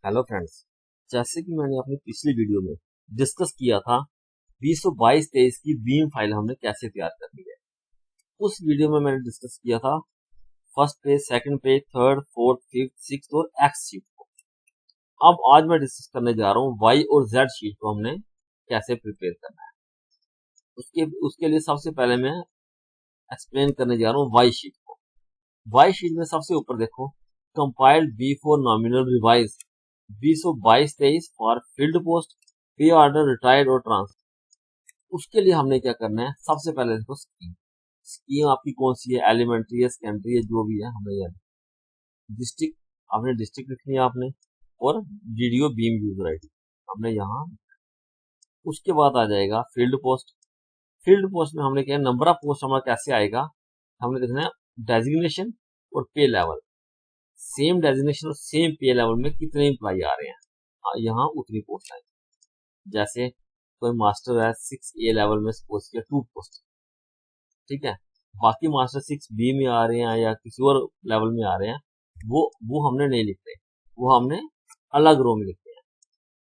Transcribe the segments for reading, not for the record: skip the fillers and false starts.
Hello friends, जैसे कि मैंने अपनी पिछली वीडियो में डिस्कस किया था 2022-23 की बीम फाइल हमने कैसे तैयार करनी है। उस वीडियो में मैंने डिस्कस किया था first page, second page, third, fourth, fifth, sixth और एक्स शीट को। अब आज मैं डिस्कस करने जा रहा हूँ वाई और जेड शीट को हमने कैसे प्रिपेयर करना है। उसके लिए सबसे पहले मैं एक्सप्लेन करने जा रहा हूँ वाई शीट को। वाई शीट में सबसे ऊपर देखो, compiled B for nominal revise 2022-23 for field post, pay order, retired और ट्रांसफर। उसके लिए हमने क्या करना है, सबसे पहले देखो स्कीम आपकी कौन सी है, एलिमेंट्री है, सेकेंडरी है, जो भी है हमें याद। डिस्ट्रिक्ट आपने डिस्ट्रिक्ट लिखनी है आपने, और डीडीओ बीम यूजर आईडी हमने यहाँ। उसके बाद आ जाएगा फील्ड पोस्ट। फील्ड पोस्ट में हमने क्या, नंबर ऑफ पोस्ट हमारा कैसे आएगा, हमने देखना है डेजिग्नेशन और पे लेवल। सेम डेजिग्नेशन और सेम पे लेवल में कितने एम्प्लॉय आ रहे हैं, यहाँ उतनी पोस्ट आएगी। जैसे कोई मास्टर है 6A लेवल में, सपोज किया 2 पोस्ट, ठीक है। बाकी मास्टर 6B में आ रहे हैं या किसी और लेवल में आ रहे हैं, वो हमने नहीं लिखते, वो हमने अलग रो में लिखते हैं।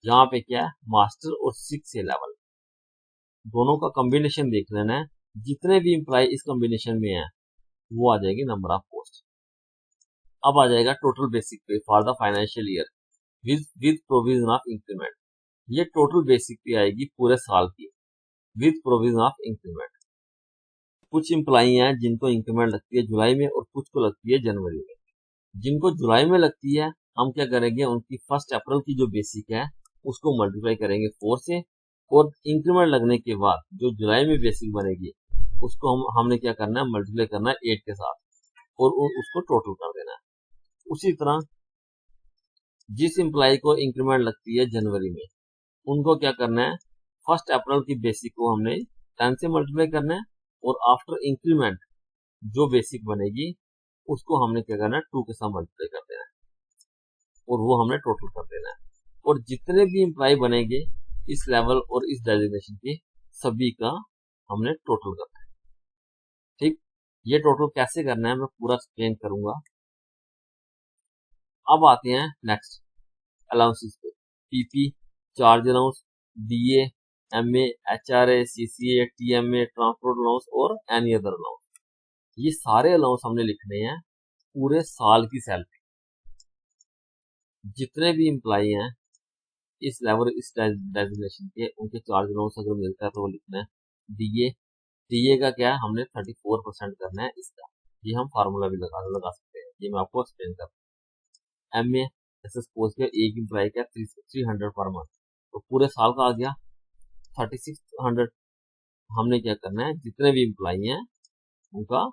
यहाँ पे क्या है, मास्टर और 6A लेवल दोनों का कॉम्बिनेशन देख लेना है। जितने भी एम्प्लॉय इस कॉम्बिनेशन में है वो आ जाएगी नंबर ऑफ पोस्ट। अब आ जाएगा टोटल बेसिक पे for the financial year with provision of increment. ये टोटल बेसिक पे आएगी पूरे साल की विद प्रोविजन ऑफ इंक्रीमेंट। कुछ एम्प्लॉई हैं जिनको इंक्रीमेंट लगती है जुलाई में और कुछ को लगती है जनवरी में। जिनको जुलाई में लगती है हम क्या करेंगे, उनकी 1 अप्रैल की जो बेसिक है उसको मल्टीप्लाई करेंगे 4 से, और इंक्रीमेंट लगने के बाद जो जुलाई में बेसिक बनेगी उसको हमने क्या करना है, मल्टीप्लाई करना है 8 के साथ, और उसको टोटल कर देना है। उसी तरह जिस एम्प्लॉय को इंक्रीमेंट लगती है जनवरी में, उनको क्या करना है, 1 अप्रैल की बेसिक को हमने 10 से मल्टीप्लाई करना है, और आफ्टर इंक्रीमेंट जो बेसिक बनेगी उसको हमने क्या करना है, 2 के साथ मल्टीप्लाई कर देना है, और वो हमने टोटल कर देना है। और जितने भी एम्प्लॉय बनेंगे इस लेवल और इस डेजिग्नेशन के, सभी का हमने टोटल करना है। ठीक, ये टोटल कैसे करना है मैं पूरा एक्सप्लेन करूंगा। अब आते हैं नेक्स्ट अलाउंसेस पे। PP, charge allowance, DA, MA, HRA, CCA, TMA, transport allowance और एनी अदर अलाउंस। ये सारे अलाउंस हमने लिखने हैं पूरे साल की सैलरी। जितने भी एम्प्लॉय हैं इस लेवल इस डेजिग्नेशन के, उनके चार्ज अलाउंस अगर मिलता है तो वो लिखना है। डीए, डीए का क्या है, हमने 34% करना है इसका। ये हम फार्मूला भी लगा सकते हैं, ये मैं आपको एक्सप्लेन कर। एमए, जैसे सपोज किया एक एम्प्लॉय का 300 पर मंथ, तो पूरे साल का आ गया 3600। हमने क्या करना है, जितने भी एम्प्लॉय हैं उनका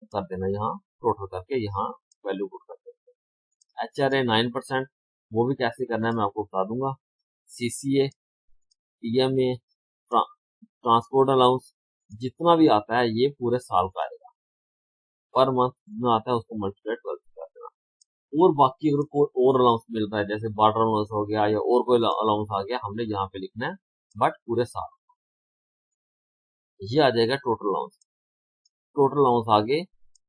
कर देना, यहाँ टोटल करके यहाँ वैल्यू पुट कर देना। एचआरए 9%, वो भी कैसे करना है मैं आपको बता दूंगा। सीसीए, टीएमए, ट्रांसपोर्ट अलाउंस, जितना भी आता है ये पूरे साल का आएगा। पर मंथ जितना आता है उसको मल्टीप्लाई 12 कर देना। और बाकी अगर कोई और अलाउंस मिल रहा है, जैसे वाटर अलाउंस हो गया या और कोई अलाउंस आ गया, हमने यहाँ पे लिखना है, बट पूरे साल। ये आ जाएगा टोटल अलाउंस। टोटल अलाउंस आगे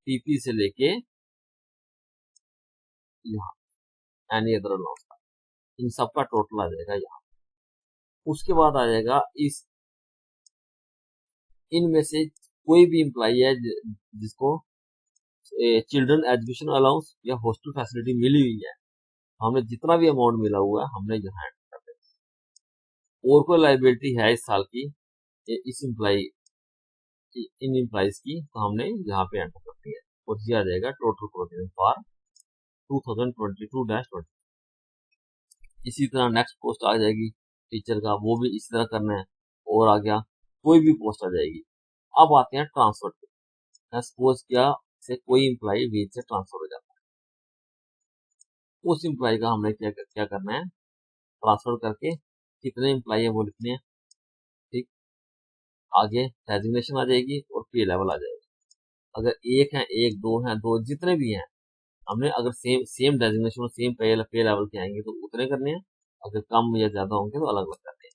पीपी से लेके यहाँ एनी अदर अलाउंस, इन सबका टोटल आ जाएगा यहाँ। उसके बाद आ जाएगा इनमें से कोई भी एम्प्लॉई है जिसको चिल्ड्रन एजुकेशन अलाउंस या हॉस्टल फैसिलिटी मिली हुई है, हमें जितना भी अमाउंट मिला हुआ है हमने यहाँ एंटर कर देना। और कोई लाइबिलिटी है इस साल की इस एम्प्लॉई इन एम्प्लॉइज की, तो हमने यहाँ पे एंटर कर दिया, और ये आ जाएगा टोटल प्रोविजन फॉर 2022-20। इसी तरह नेक्स्ट पोस्ट आ जाएगी टीचर का, वो भी इसी तरह करना है। और आ गया कोई भी पोस्ट आ जाएगी। अब आते हैं ट्रांसफर पे। सपोज किया से कोई एम्प्लॉय वीज से ट्रांसफर हो जाता है, उस एम्प्लॉय का हमने क्या करना है, ट्रांसफर करके कितने एम्प्लॉय है वो लिखने हैं। ठीक, आगे डेजिग्नेशन आ जाएगी और पे लेवल आ जाएगी। अगर एक है, एक, दो है, दो, जितने भी हैं हमने, अगर सेम डेजिग्नेशन और सेम पे लेवल के आएंगे तो उतने करने हैं, अगर कम या ज्यादा होंगे तो अलग अलग करने हैं।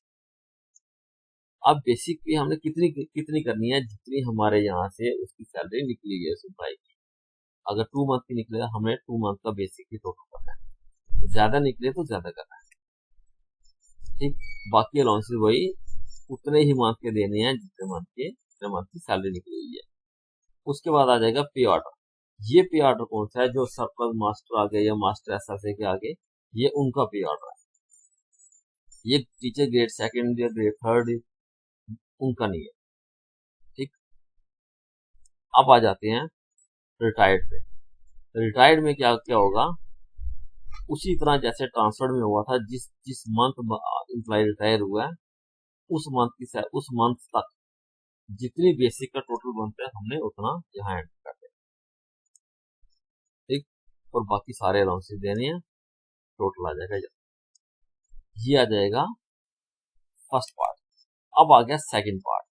अब बेसिक पे हमने कितनी करनी है, जितनी हमारे यहाँ से उसकी सैलरी निकली है उस एम्प्लॉय की। अगर 2 मंथ की निकलेगा, हमें 2 मंथ का बेसिक ही टोटल करना है। ज्यादा निकले तो ज्यादा करना है, ठीक। बाकी अलाउंसेस वही उतने ही मंथ के देने हैं जितने मंथ की सैलरी निकली हुई है। उसके बाद आ जाएगा पे ऑर्डर। ये पे ऑर्डर कौन सा है? जो सरप्लस मास्टर आ गए या मास्टर एसएसए के आगे, ये उनका पे ऑर्डर है। ये टीचर ग्रेड सेकंड या ग्रेड थर्ड उनका नहीं है, ठीक। अब आ जाते हैं रिटायर्ड पे। रिटायर्ड में क्या क्या होगा? उसी तरह जैसे ट्रांसफर में हुआ था, जिस जिस मंथ एम्प्लॉय रिटायर हुआ है उस मंथ तक जितनी बेसिक का टोटल बनता है हमने उतना यहाँ एंटर कर दिया, ठीक। और बाकी सारे अलाउंसेस देने हैं, टोटल आ जाएगा ये आ जाएगा फर्स्ट पार्ट। अब आ गया second part,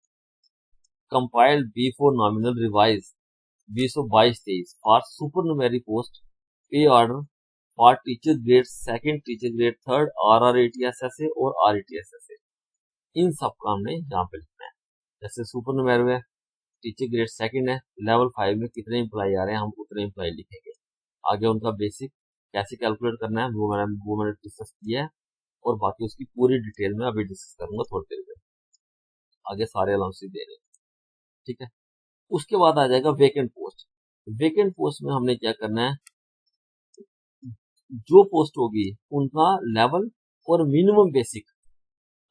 compiled before nominal revise 2022-23 for supernumerary post pay order for teacher grade second, teacher grade third, RRATSSA और RETSSA। इन सब का हमने यहाँ पे लिखना है। जैसे सुपरनुमेरी है, टीचर ग्रेड सेकंड है, लेवल 5 में कितने एम्प्लॉय आ रहे हैं हम उतने एम्प्लॉय लिखेंगे। आगे उनका बेसिक कैसे कैलकुलेट करना है वो मैंने डिस्कस किया है, और बाकी उसकी पूरी डिटेल में अभी डिस्कस करूंगा थोड़ी देर में। आगे सारे अलाउंसेस दे रहे हैं, ठीक है। उसके बाद आ जाएगा वेकेंट पोस्ट। वेकेंट पोस्ट में हमने क्या करना है? जो पोस्ट होगी उनका लेवल और मिनिमम बेसिक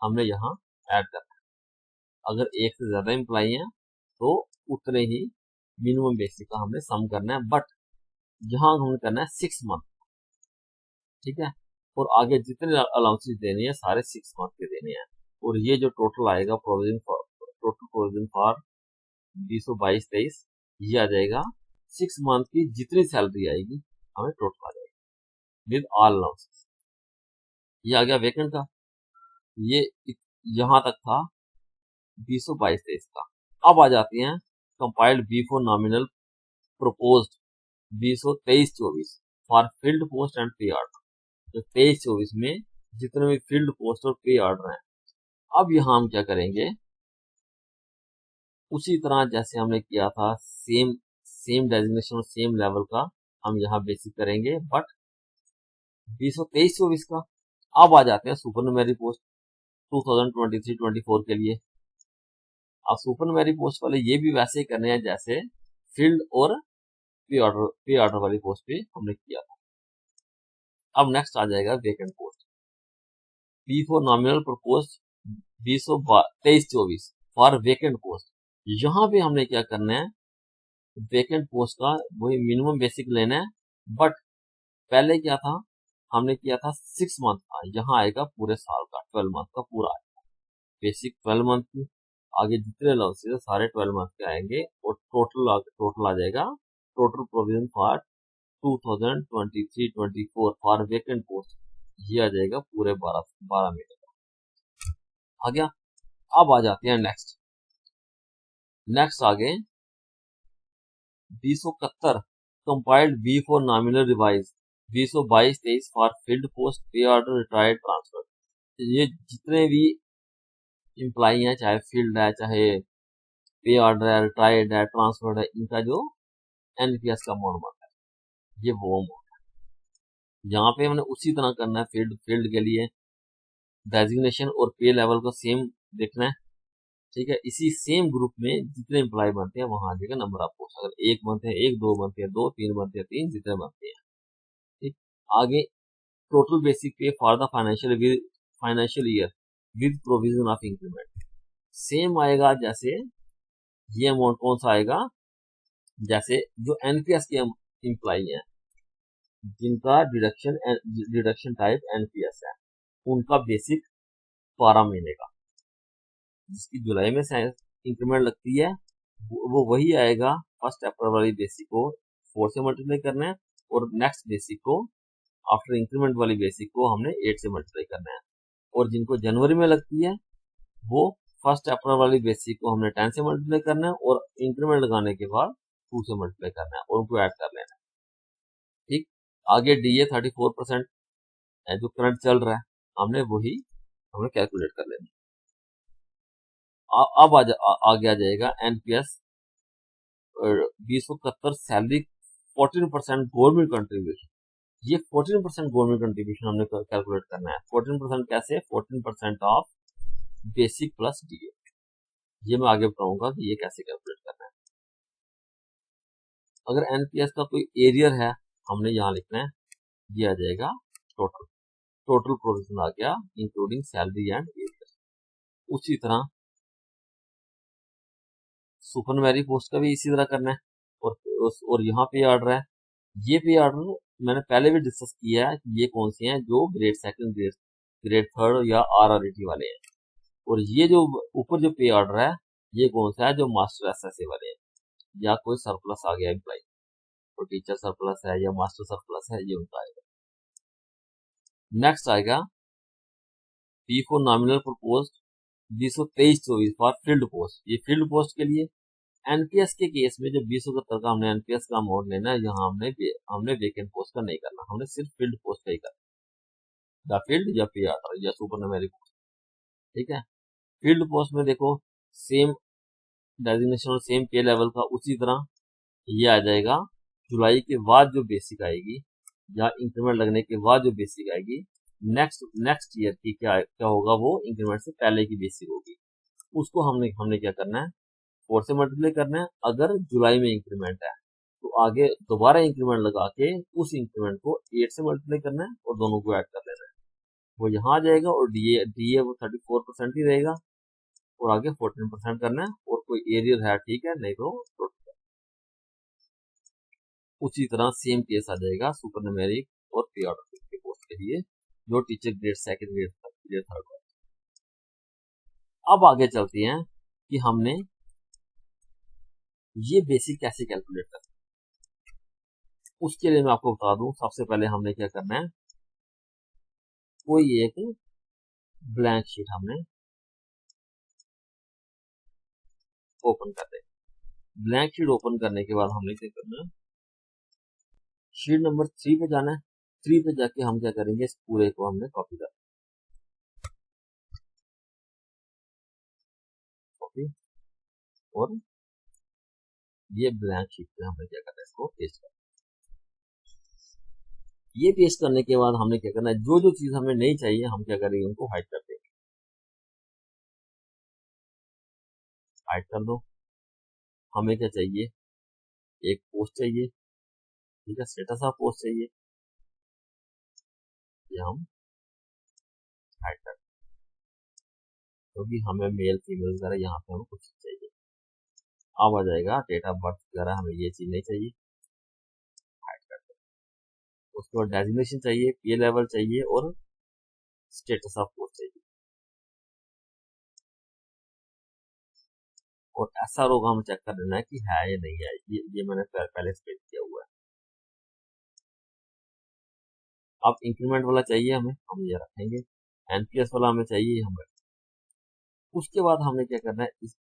हमने यहाँ ऐड करना है। अगर एक से ज्यादा एम्प्लॉय हैं तो उतने ही मिनिमम बेसिक का हमने सम करना है, बट यहाँ हमने करना है 6 मंथ, ठीक है। और आगे जितने अलाउंसेस देने हैं सारे 6 मंथ के देने हैं। और ये जो टोटल आएगा टोटल प्रोविजन फॉर 2022-23 ये आ जाएगा 6 मंथ की जितनी सैलरी आएगी हमें टोटल आ जाएगी विद ऑल अलाउंसेस। ये आ गया वेकेंट का, ये यहाँ तक था 2022-23 का। अब आ जाते हैं compiled before nominal proposed 2023-24 for field post and पे ऑर्डर। तो 23-24 में जितने भी फील्ड पोस्ट और पे ऑर्डर हैं, अब यहाँ हम क्या करेंगे? उसी तरह जैसे हमने किया था सेम डेजिग्नेशन और सेम लेवल का हम यहाँ बेसिक करेंगे, बट 2023-24 का। अब आ जाते हैं सुपरनुमेरी पोस्ट 2023-24 के लिए। अब सुपरनुमेरी पोस्ट वाले ये भी वैसे ही करने हैं जैसे फील्ड और पे ऑर्डर वाली पोस्ट पे हमने किया था। अब नेक्स्ट आ जाएगा vacant post before nominal proposed 2023-24 for vacant post. यहाँ पे हमने क्या करना है? वेकेंट पोस्ट का वही मिनिमम बेसिक लेना है, बट पहले क्या था? हमने किया था 6 मंथ का, यहाँ आएगा पूरे साल का 12 मंथ का पूरा आएगा बेसिक 12 मंथ की। आगे जितने अलाउंसेस है सारे 12 मंथ के आएंगे और टोटल आ जाएगा total provision for 2023-24 for vacant post, ये आ जाएगा पूरे 12 महीने का आ गया। अब आ जाते हैं नेक्स्ट आगे 2071 compiled B for nominal revise 2022-23 for field post pay order retired transfer. ये जितने भी एम्प्लॉई हैं, चाहे फील्ड है, चाहे पे ऑर्डर है, रिटायर्ड है, ट्रांसफर्ड है, इनका जो एनपीएस का अमाउंट बनता है ये वो अमाउंट है। यहाँ पे हमने उसी तरह करना है, फील्ड के लिए डेजिग्नेशन और पे लेवल को सेम देखना है, ठीक है। इसी सेम ग्रुप में जितने एम्प्लॉय बनते हैं वहां आ जाएगा नंबर ऑफ पोस्ट। अगर 1 बनते हैं 1, 2 बनते हैं 2, 3 बनते हैं 3, जितने बनते हैं, ठीक। आगे टोटल बेसिक पे for the financial year with provision of increment same आएगा। जैसे ये अमाउंट कौन सा आएगा? जैसे जो एनपीएस के एम्प्लॉय हैं जिनका डिडक्शन टाइप एनपीएस है, उनका बेसिक 12 महीने का, जिसकी जुलाई में इंक्रीमेंट लगती है, वो वही आएगा। फर्स्ट अप्रैल वाली बेसिक को 4 से मल्टीप्लाई करना है और नेक्स्ट बेसिक को आफ्टर इंक्रीमेंट वाली बेसिक को हमने 8 से मल्टीप्लाई करना है। और जिनको जनवरी में लगती है वो फर्स्ट अप्रैल वाली बेसिक को हमने 10 से मल्टीप्लाई करना है और इंक्रीमेंट लगाने के बाद 2 से मल्टीप्लाई करना है और उनको ऐड कर लेना है, ठीक। आगे डीए 34% है जो करंट चल रहा है, हमने कैलकुलेट कर लेना। अब आगे आ जाएगा एनपीएस 2071 सैलरी 14% गवर्नमेंट कंट्रीब्यूशन, ये 14% गवर्नमेंट कंट्रीब्यूशन हमने कैलकुलेट करना है। 14% कैसे? 14% ऑफ बेसिक प्लस डीए। ये मैं आगे बताऊंगा कि ये कैसे कैलकुलेट करना है। अगर एनपीएस का कोई एरियर है, हमने यहाँ लिखना है, ये आ जाएगा टोटल। टोटल प्रोविजन आ गया इंक्लूडिंग सैलरी एंड एरियर। उसी तरह सुपरनरी पोस्ट का भी इसी तरह करना है। और यहाँ पे ऑर्डर है, ये पे ऑर्डर मैंने पहले भी डिस्कस किया है कि ये कौन से हैं जो ग्रेड सेकंड, ग्रेड थर्ड या आरआरटी वाले हैं। और ये जो ऊपर जो पे ऑर्डर है, ये कौन सा है? जो मास्टर एसएसए वाले हैं, या कोई सरप्लस आ गया एम्प्लॉय, तो टीचर सरप्लस है या मास्टर सरप्लस है, ये उनका आएगा। नेक्स्ट आएगा P for nominal for post 223-24 for field post. ये फील्ड पोस्ट के लिए एनपीएस के केस में जब 2071 का हमने एनपीएस का अमाउंट लेना है, यहाँ हमने वेकेंट पोस्ट का नहीं करना, हमने सिर्फ फील्ड पोस्ट का ही करना, या फील्ड या पी ऑर्डर या सुपरनरी पोस्ट। ठीक है, फील्ड पोस्ट में देखो सेम डेजिग्नेशन और सेम पे लेवल का, उसी तरह ये आ जाएगा जुलाई के बाद जो बेसिक आएगी या इंक्रीमेंट लगने के बाद जो बेसिक आएगी, नेक्स्ट ईयर की क्या होगा, वो इंक्रीमेंट से पहले की बेसिक होगी। उसको हमने क्या करना है? 4 से मल्टीप्लाई करना है। अगर जुलाई में इंक्रीमेंट है तो आगे दोबारा इंक्रीमेंट लगा के उस इंक्रीमेंट को 8 से मल्टीप्लाई करना है और दोनों को ऐड कर लेना है, वो यहाँ आ जाएगा। और डीए वो 34% ही रहेगा, और आगे 14% करना है। और कोई एरियर है ठीक है, नहीं तो उसी तरह सेम केस आ जाएगा सुपर न्यूमेरिक और प्री ऑर्डर के पोस्ट के लिए, जो teacher grade second, grade third. अब आगे चलते हैं कि हमने ये बेसिक कैसे कैलकुलेट करना है। उसके लिए मैं आपको बता दूं, सबसे पहले हमने क्या करना है, कोई एक ब्लैंक शीट हमने ओपन कर दें। ब्लैंक शीट ओपन करने के बाद हमने क्या करना है, शीट नंबर 3 पे जाना है। 3 पे जाके हम क्या करेंगे, इस पूरे को हमने कॉपी कर, कॉपी, और ये ब्लैंक शीट पे हमने क्या करना है, इसको पेस्ट करना है। ये पेस्ट करने के बाद हमने क्या करना है, जो जो चीज हमें नहीं चाहिए हम क्या करेंगे, उनको हाइड कर देंगे। हाइड कर दो। हमें क्या चाहिए, एक पोस्ट चाहिए, ठीक है, स्टेटस ऑफ पोस्ट चाहिए, ये हम हाइड कर, क्योंकि हमें मेल फीमेल वगैरह यहाँ पे हमें कुछ चाहिए। अब आ जाएगा डेट ऑफ बर्थ वगैरह, हमें ये चीज नहीं चाहिए, हाइड कर दो। उसके बाद डेजिग्नेशन चाहिए, पे लेवल चाहिए, और स्टेटस ऑफ पोस्ट चाहिए। और ऐसा रोग हमें चेक कर लेना है कि है या नहीं है, ये मैंने पहले स्पेस किया हुआ है। अब इंक्रीमेंट वाला चाहिए हमें, हम ये रखेंगे। एनपीएस वाला हमें चाहिए, हम रखेंगे। उसके बाद हमें क्या करना है, इस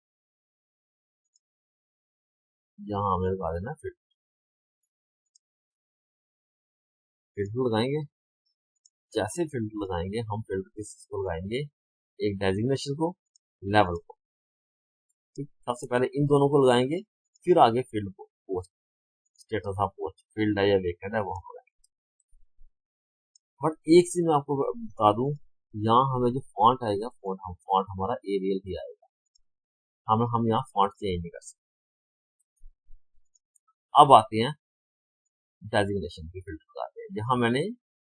यहाँ हमें लगा देना फिल्टर। फिल्टर लगाएंगे, जैसे फिल्टर लगाएंगे हम फिल्टर किसको लगाएंगे, एक डेजिग्नेशन को, लेवल को। ठीक, सबसे पहले इन दोनों को लगाएंगे, फिर आगे फील्ड को, post, status of post field है या वेकेंट है वो हम लगाएंगे। बट एक चीज मैं आपको बता दूं, यहाँ हमें जो फॉन्ट आएगा, फॉन्ट हमारा एरियल ही आएगा, हम यहाँ फॉन्ट चेंज नहीं कर सकते। अब आते हैं डेजिग्नेशन की फिल्टर लगाते हैं। यहाँ मैंने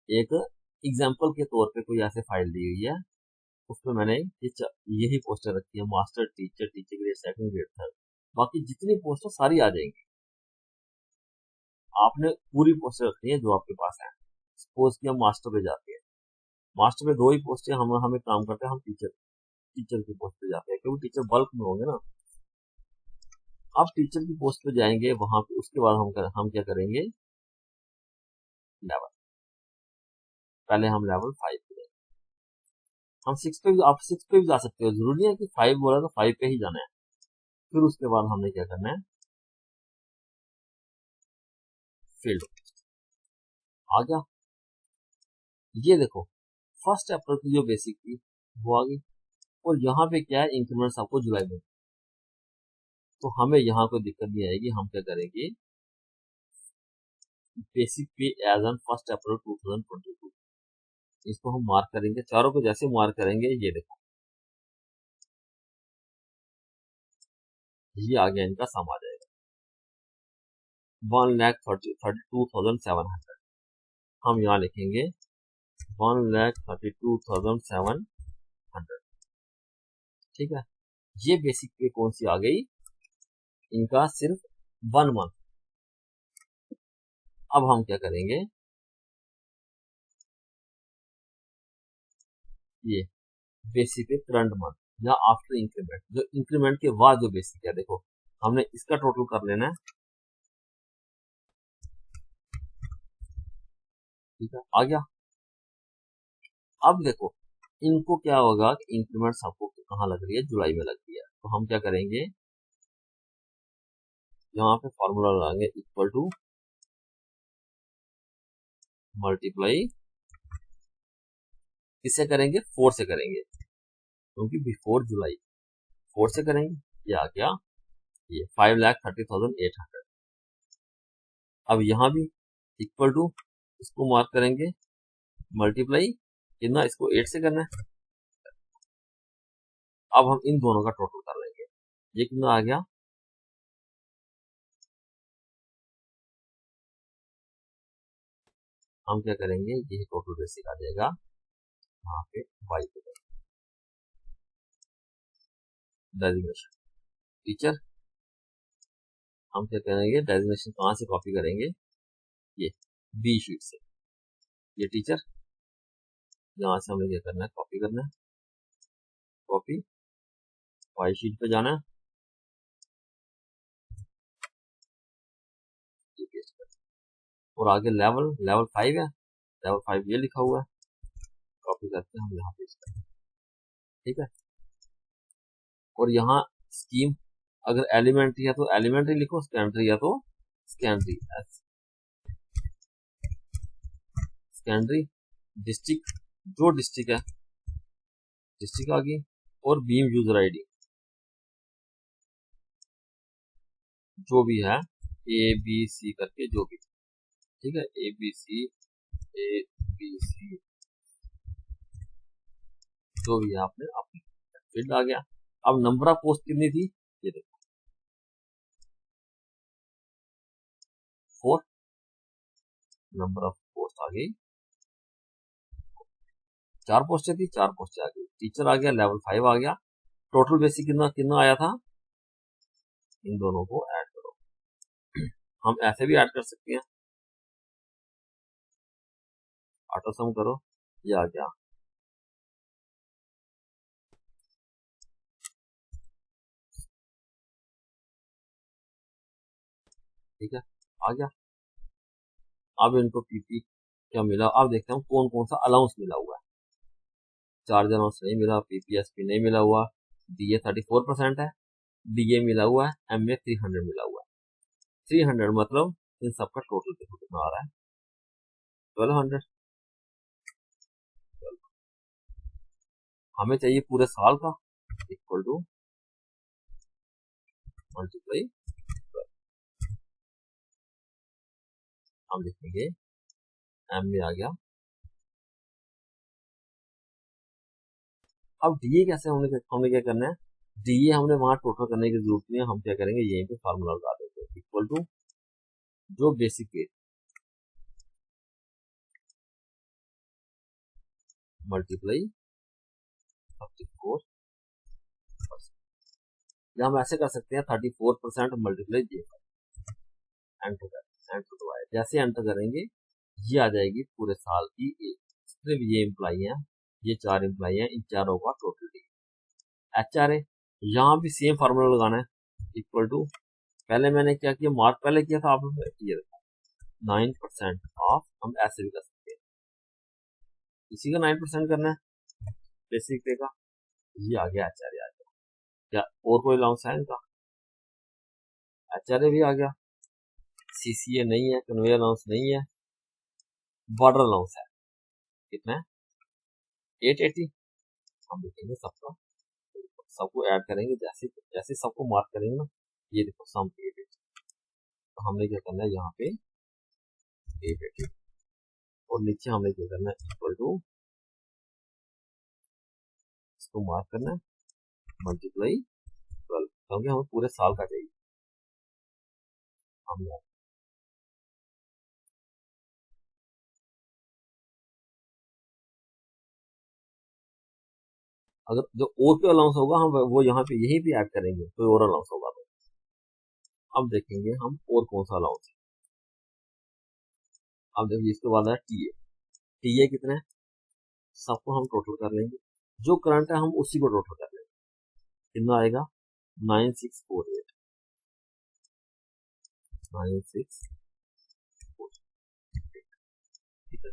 एक एग्जाम्पल के तौर पे कोई ऐसे फाइल दी हुई है, उसमें मैंने यही पोस्टर रखी है, master teacher, teacher grade second, grade third. बाकी जितनी पोस्टर सारी आ जाएंगी, आपने पूरी पोस्टर रखनी है जो आपके पास है। सपोज कि हम मास्टर पे जाते हैं, मास्टर पे 2 ही पोस्टें हमें काम करते हैं, हम टीचर की पोस्ट पे जाते हैं, क्योंकि टीचर बल्क में होंगे ना। अब टीचर की पोस्ट पे जाएंगे, वहां पे उसके बाद हम क्या करेंगे, लेवल, पहले हम लेवल 5 पे जाएंगे। हम 6 पे भी, आप 6 पे भी जा सकते हो, जरूरी है कि 5 बोला तो 5 पे ही जाना है। फिर उसके बाद हमने क्या करना है, फील्ड आ गया। ये देखो, फर्स्ट अप्रैल की जो बेसिक थी वो आ गई, और यहाँ पे क्या है, इंक्रीमेंट्स आपको जुलाई में, तो हमें यहाँ कोई दिक्कत नहीं आएगी। हम क्या करेंगे, बेसिक पे एज ऑन 1 अप्रैल 2022, इसको हम मार्क करेंगे। चारों को जैसे मार्क करेंगे, ये देखो ये आ गया, इनका सम आ जाएगा 1,32,700। हम यहाँ लिखेंगे 1,32,700, ठीक है। ये बेसिक पे कौन सी आ गई, इनका सिर्फ 1 मंथ। अब हम क्या करेंगे, ये बेसिक पे करंट मंथ या आफ्टर इंक्रीमेंट, जो इंक्रीमेंट के बाद जो बेसिक है, देखो हमने इसका टोटल कर लेना है, ठीक है, आ गया। अब देखो इनको क्या होगा कि इंक्रीमेंट सबको कहाँ लग रही है, जुलाई में लग रही है। तो हम क्या करेंगे, यहाँ पे फॉर्मूला लगाएंगे, इक्वल टू मल्टीप्लाई, किससे करेंगे, 4 से करेंगे, क्योंकि बिफोर जुलाई 4 से करेंगे। ये आ गया, ये 5,30,800। अब यहाँ भी इक्वल टू, इसको मार्क करेंगे, मल्टीप्लाई कितना, इसको 8 से करना है। अब हम इन दोनों का टोटल कर लेंगे, ये कितना आ गया, हम क्या करेंगे, ये टोटल बेसिक आ जाएगा, यहाँ पे वाई पे डेजिग्नेशन टीचर। हम क्या करेंगे, डेजिग्नेशन कहाँ से कॉपी करेंगे, ये बी शीट से, ये टीचर, यहाँ से हमें क्या करना है, कॉपी करना है, कॉपी वाई शीट पे जाना है, और आगे लेवल 5 है, लेवल 5 ये लिखा हुआ है, कॉपी करके हम यहाँ पेस्ट करेंगे, ठीक है। और यहाँ स्कीम, अगर एलिमेंट्री है तो एलिमेंट्री लिखो, सेकेंडरी है तो सेकेंडरी, सेकेंडरी। डिस्ट्रिक्ट, जो डिस्ट्रिक्ट है, डिस्ट्रिक्ट आ गई, और बीम यूजर आईडी जो भी है, ए बी सी करके जो भी, ठीक है, ए बी सी जो भी है, आपने अपनी फील्ड आ गया। अब नंबर ऑफ पोस्ट कितनी थी, ये देखो 4, नंबर ऑफ पोस्ट आ गई, 4 पोस्टें थी, 4 पोस्टें आ गई, टीचर आ गया, लेवल 5 आ गया। टोटल बेसिक कितना कितना आया था, इन दोनों को ऐड करो। हम ऐसे भी ऐड कर सकते हैं, ऑटो सम करो, ये आ गया, ठीक है, आ गया। अब इनको पीपी क्या मिला, अब देखते हैं कौन कौन सा अलाउंस मिला हुआ है। चार्ज अलाउंस नहीं मिला, पीपीएसपी नहीं मिला हुआ, डीए 34% है, डीए मिला हुआ है, एमए 300 मिला हुआ है। 300 मतलब इन सबका टोटल देखो कितना आ रहा है, 1200। हमें चाहिए पूरे साल का, इक्वल टू मल्टीप्लाई, हम लिखेंगे एम में आ गया। अब डीए कैसे, हमने क्या करना है, डीए हमने वहां टोटल करने की जरूरत नहीं है, हम क्या करेंगे, यहीं पे फार्मूला लगा देते हैं, इक्वल टू जो बेसिक पे मल्टीप्लाई 34, या हम ऐसे कर सकते हैं 34% मल्टीप्लाई जे, एंटर दबाए, जैसे एंटर करेंगे ये आ जाएगी पूरे साल की सिर्फ ये एम्प्लाई है, ये 4 एम्प्लाई है, इन चारों का total D. H R A, यहाँ भी सेम फार्मूला लगाना है, इक्वल टू, पहले मैंने क्या किया, मार्क पहले किया था, आप ये 9% ऑफ, हम ऐसे भी कर सकते हैं, इसी का 9% करना है बेसिक पे का, ये आ गया एच आर ए आ गया। क्या और कोई अलाउंस है इनका, एच आर ए भी आ गया, सीसीए नहीं है, कन्वेयर अलाउंस नहीं है, बॉर्डर अलाउंस है, कितना है 880। हम लिखेंगे सबका, सबको ऐड करेंगे, जैसे जैसे सबको मार्क करेंगे ना, ये देखो सम 880। तो हमने क्या करना है, यहाँ पे 880 और नीचे हमें क्या करना है इक्वल टू, इसको मार्क करना है मल्टीप्लाई 12 क्योंकि हमें पूरे साल का चाहिए। हम अगर जो और पे अलाउंस होगा हम वो यहाँ पे यहीं पे ऐड करेंगे, कोई और अलाउंस होगा तो। अब देखेंगे हम और कौन सा अलाउंस है। अब देखिए इसके बाद है टीए। टीए कितना है सबको हम टोटल कर लेंगे, जो करंट है हम उसी को टोटल कर लेंगे। कितना आएगा 9648 9648। ठीक है,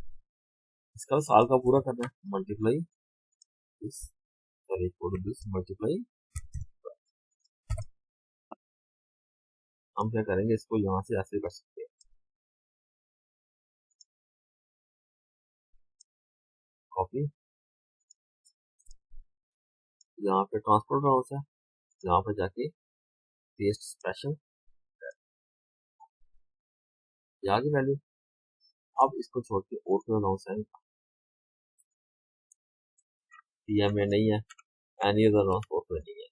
इसका साल का पूरा करना है multiply this, sorry equal to this multiply. हम क्या करेंगे इसको यहाँ से ऐसे कर सकते हैं, कॉपी, यहाँ पे ट्रांसपोर्ट अलाउंस है, यहाँ पे जाके पेस्ट स्पेशल, यहाँ की वैल्यू। अब इसको छोड़ के और कोई अलाउंस है टीएम में नहीं है, एनी अदर अलाउंस और कोई नहीं है।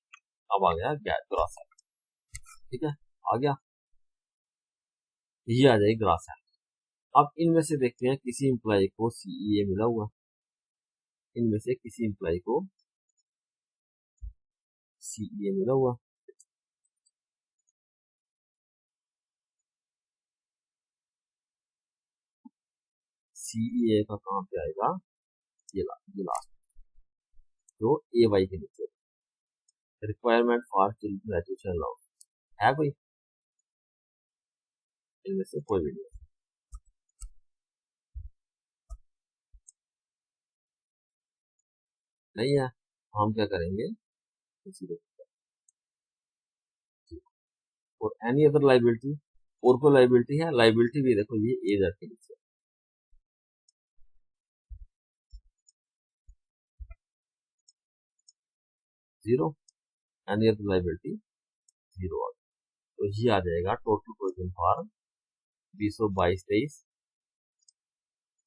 अब आ गया गैस ग्रास है, ठीक है आ गया, ये आ जाएगी ग्रास है। अब इनमें से देखते हैं किसी एम्प्लॉय को सीईए मिला हुआ, इनमें से किसी एम्प्लॉय को सीईए मिला हुआ। सीईए का कहाँ पे आएगा, ये लास्ट जो ए वाई के नीचे, requirement for children graduation allowance है कोई, इनमें से कोई भी नहीं है। हम क्या करेंगे और एनी अदर लाइबिलिटी, और कोई लाइबिलिटी है, लाइबिलिटी भी देखो ये एज के नीचे, zero, any other liability zero. तो ये आ जाएगा टोटल प्रोविजन फॉर 2022-23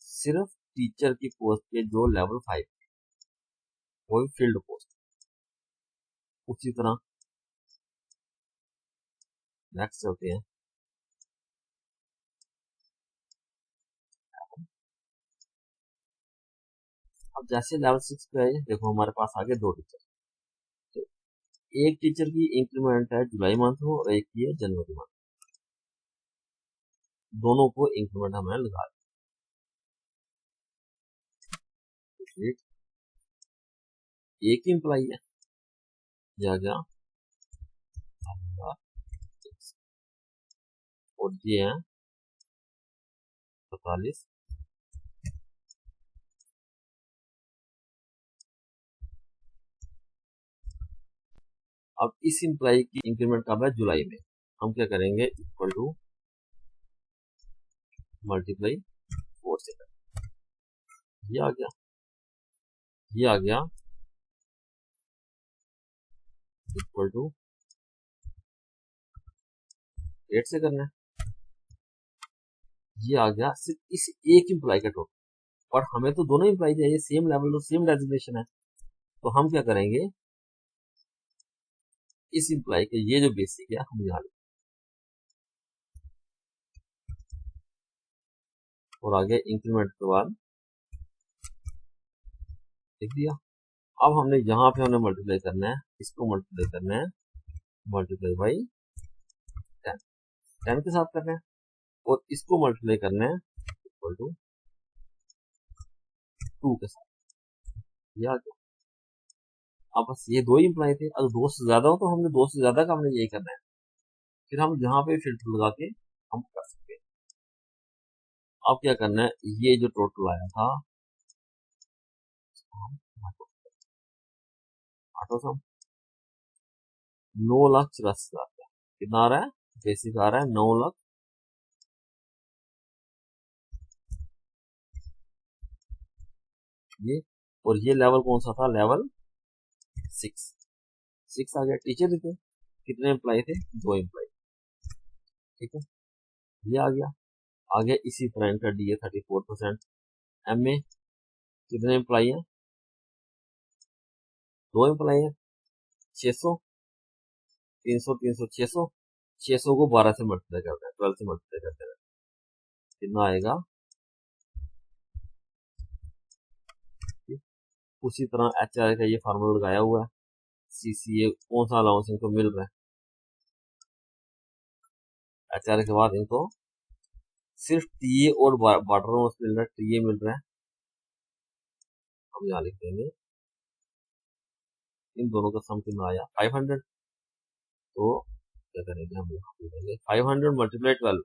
सिर्फ टीचर की पोस्ट के जो लेवल 5 वो भी फील्ड पोस्ट। उसी तरह नेक्स्ट चलते हैं, अब जैसे लेवल 6 पे आए देखो हमारे पास आगे दो टीचर, तो एक टीचर की इंक्रीमेंट है जुलाई मंथ में और एक की है जनवरी मंथ, दोनों को इंक्रीमेंट हमें लगा दी। एक ही एम्प्लाई है या क्या, और ये है 45। अब इस एम्प्लाई की इंक्रीमेंट कब है जुलाई में, हम क्या करेंगे इक्वल टू मल्टीप्लाई 4 से कर, ये आ गया, ये आ गया इक्वल टू 8 से करना है, ये आ गया सिर्फ इस एक एम्प्लाई का टोटल। और हमें तो दोनों एम्प्लाई चाहिए, सेम लेवल और सेम डेजिग्नेशन है, तो हम क्या करेंगे इस एम्प्लाई के ये जो बेसिक है हम यहाँ और आगे इंक्रीमेंट के बाद लिख दिया। अब हमने यहाँ पे हमने मल्टीप्लाई करना है, इसको मल्टीप्लाई करना है मल्टीप्लाई बाई 10, 10 के साथ करना है, और इसको मल्टीप्लाई करना है इक्वल टू 2 के साथ, ये आ गया। अब बस ये दो ही इम्प्लाई थे, अगर दो से ज्यादा हो तो हमने दो से ज्यादा का हमने यही करना है, फिर हम यहाँ पे फिल्टर लगा के हम कर सकते हैं। अब क्या करना है, ये जो टोटल आया था ऑटो सम 9,84,000 का कितना आ रहा है, बेसिक आ रहा है 9 लाख, ये, और ये लेवल कौन सा था, लेवल 6 आ गया। टीचर थे कितने एम्प्लॉय थे, 2 एम्प्लॉय, ठीक है ये आ गया। आगे इसी तरह इनका DA 34%। MA कितने एम्प्लाई हैं? 2 एम्प्लाई हैं। 600, 300, 300, 600। 600 को 12 से मल्टीप्लाई करते हैं, 12 से मल्टीप्लाई करते हैं, कितना आएगा? उसी तरह HRA का ये फार्मूला लगाया हुआ है। CCA कौन सा अलाउंस इनको मिल रहा है? HRA के बाद इनको सिर्फ TA और वाटर अलाउंस मिल रहा है, TA मिल रहा है। हम यहाँ लिख देंगे इन दोनों का सम कितना आया? 500। तो क्या करेंगे हम? यहाँ पे देंगे 500 मल्टीप्लाई 12,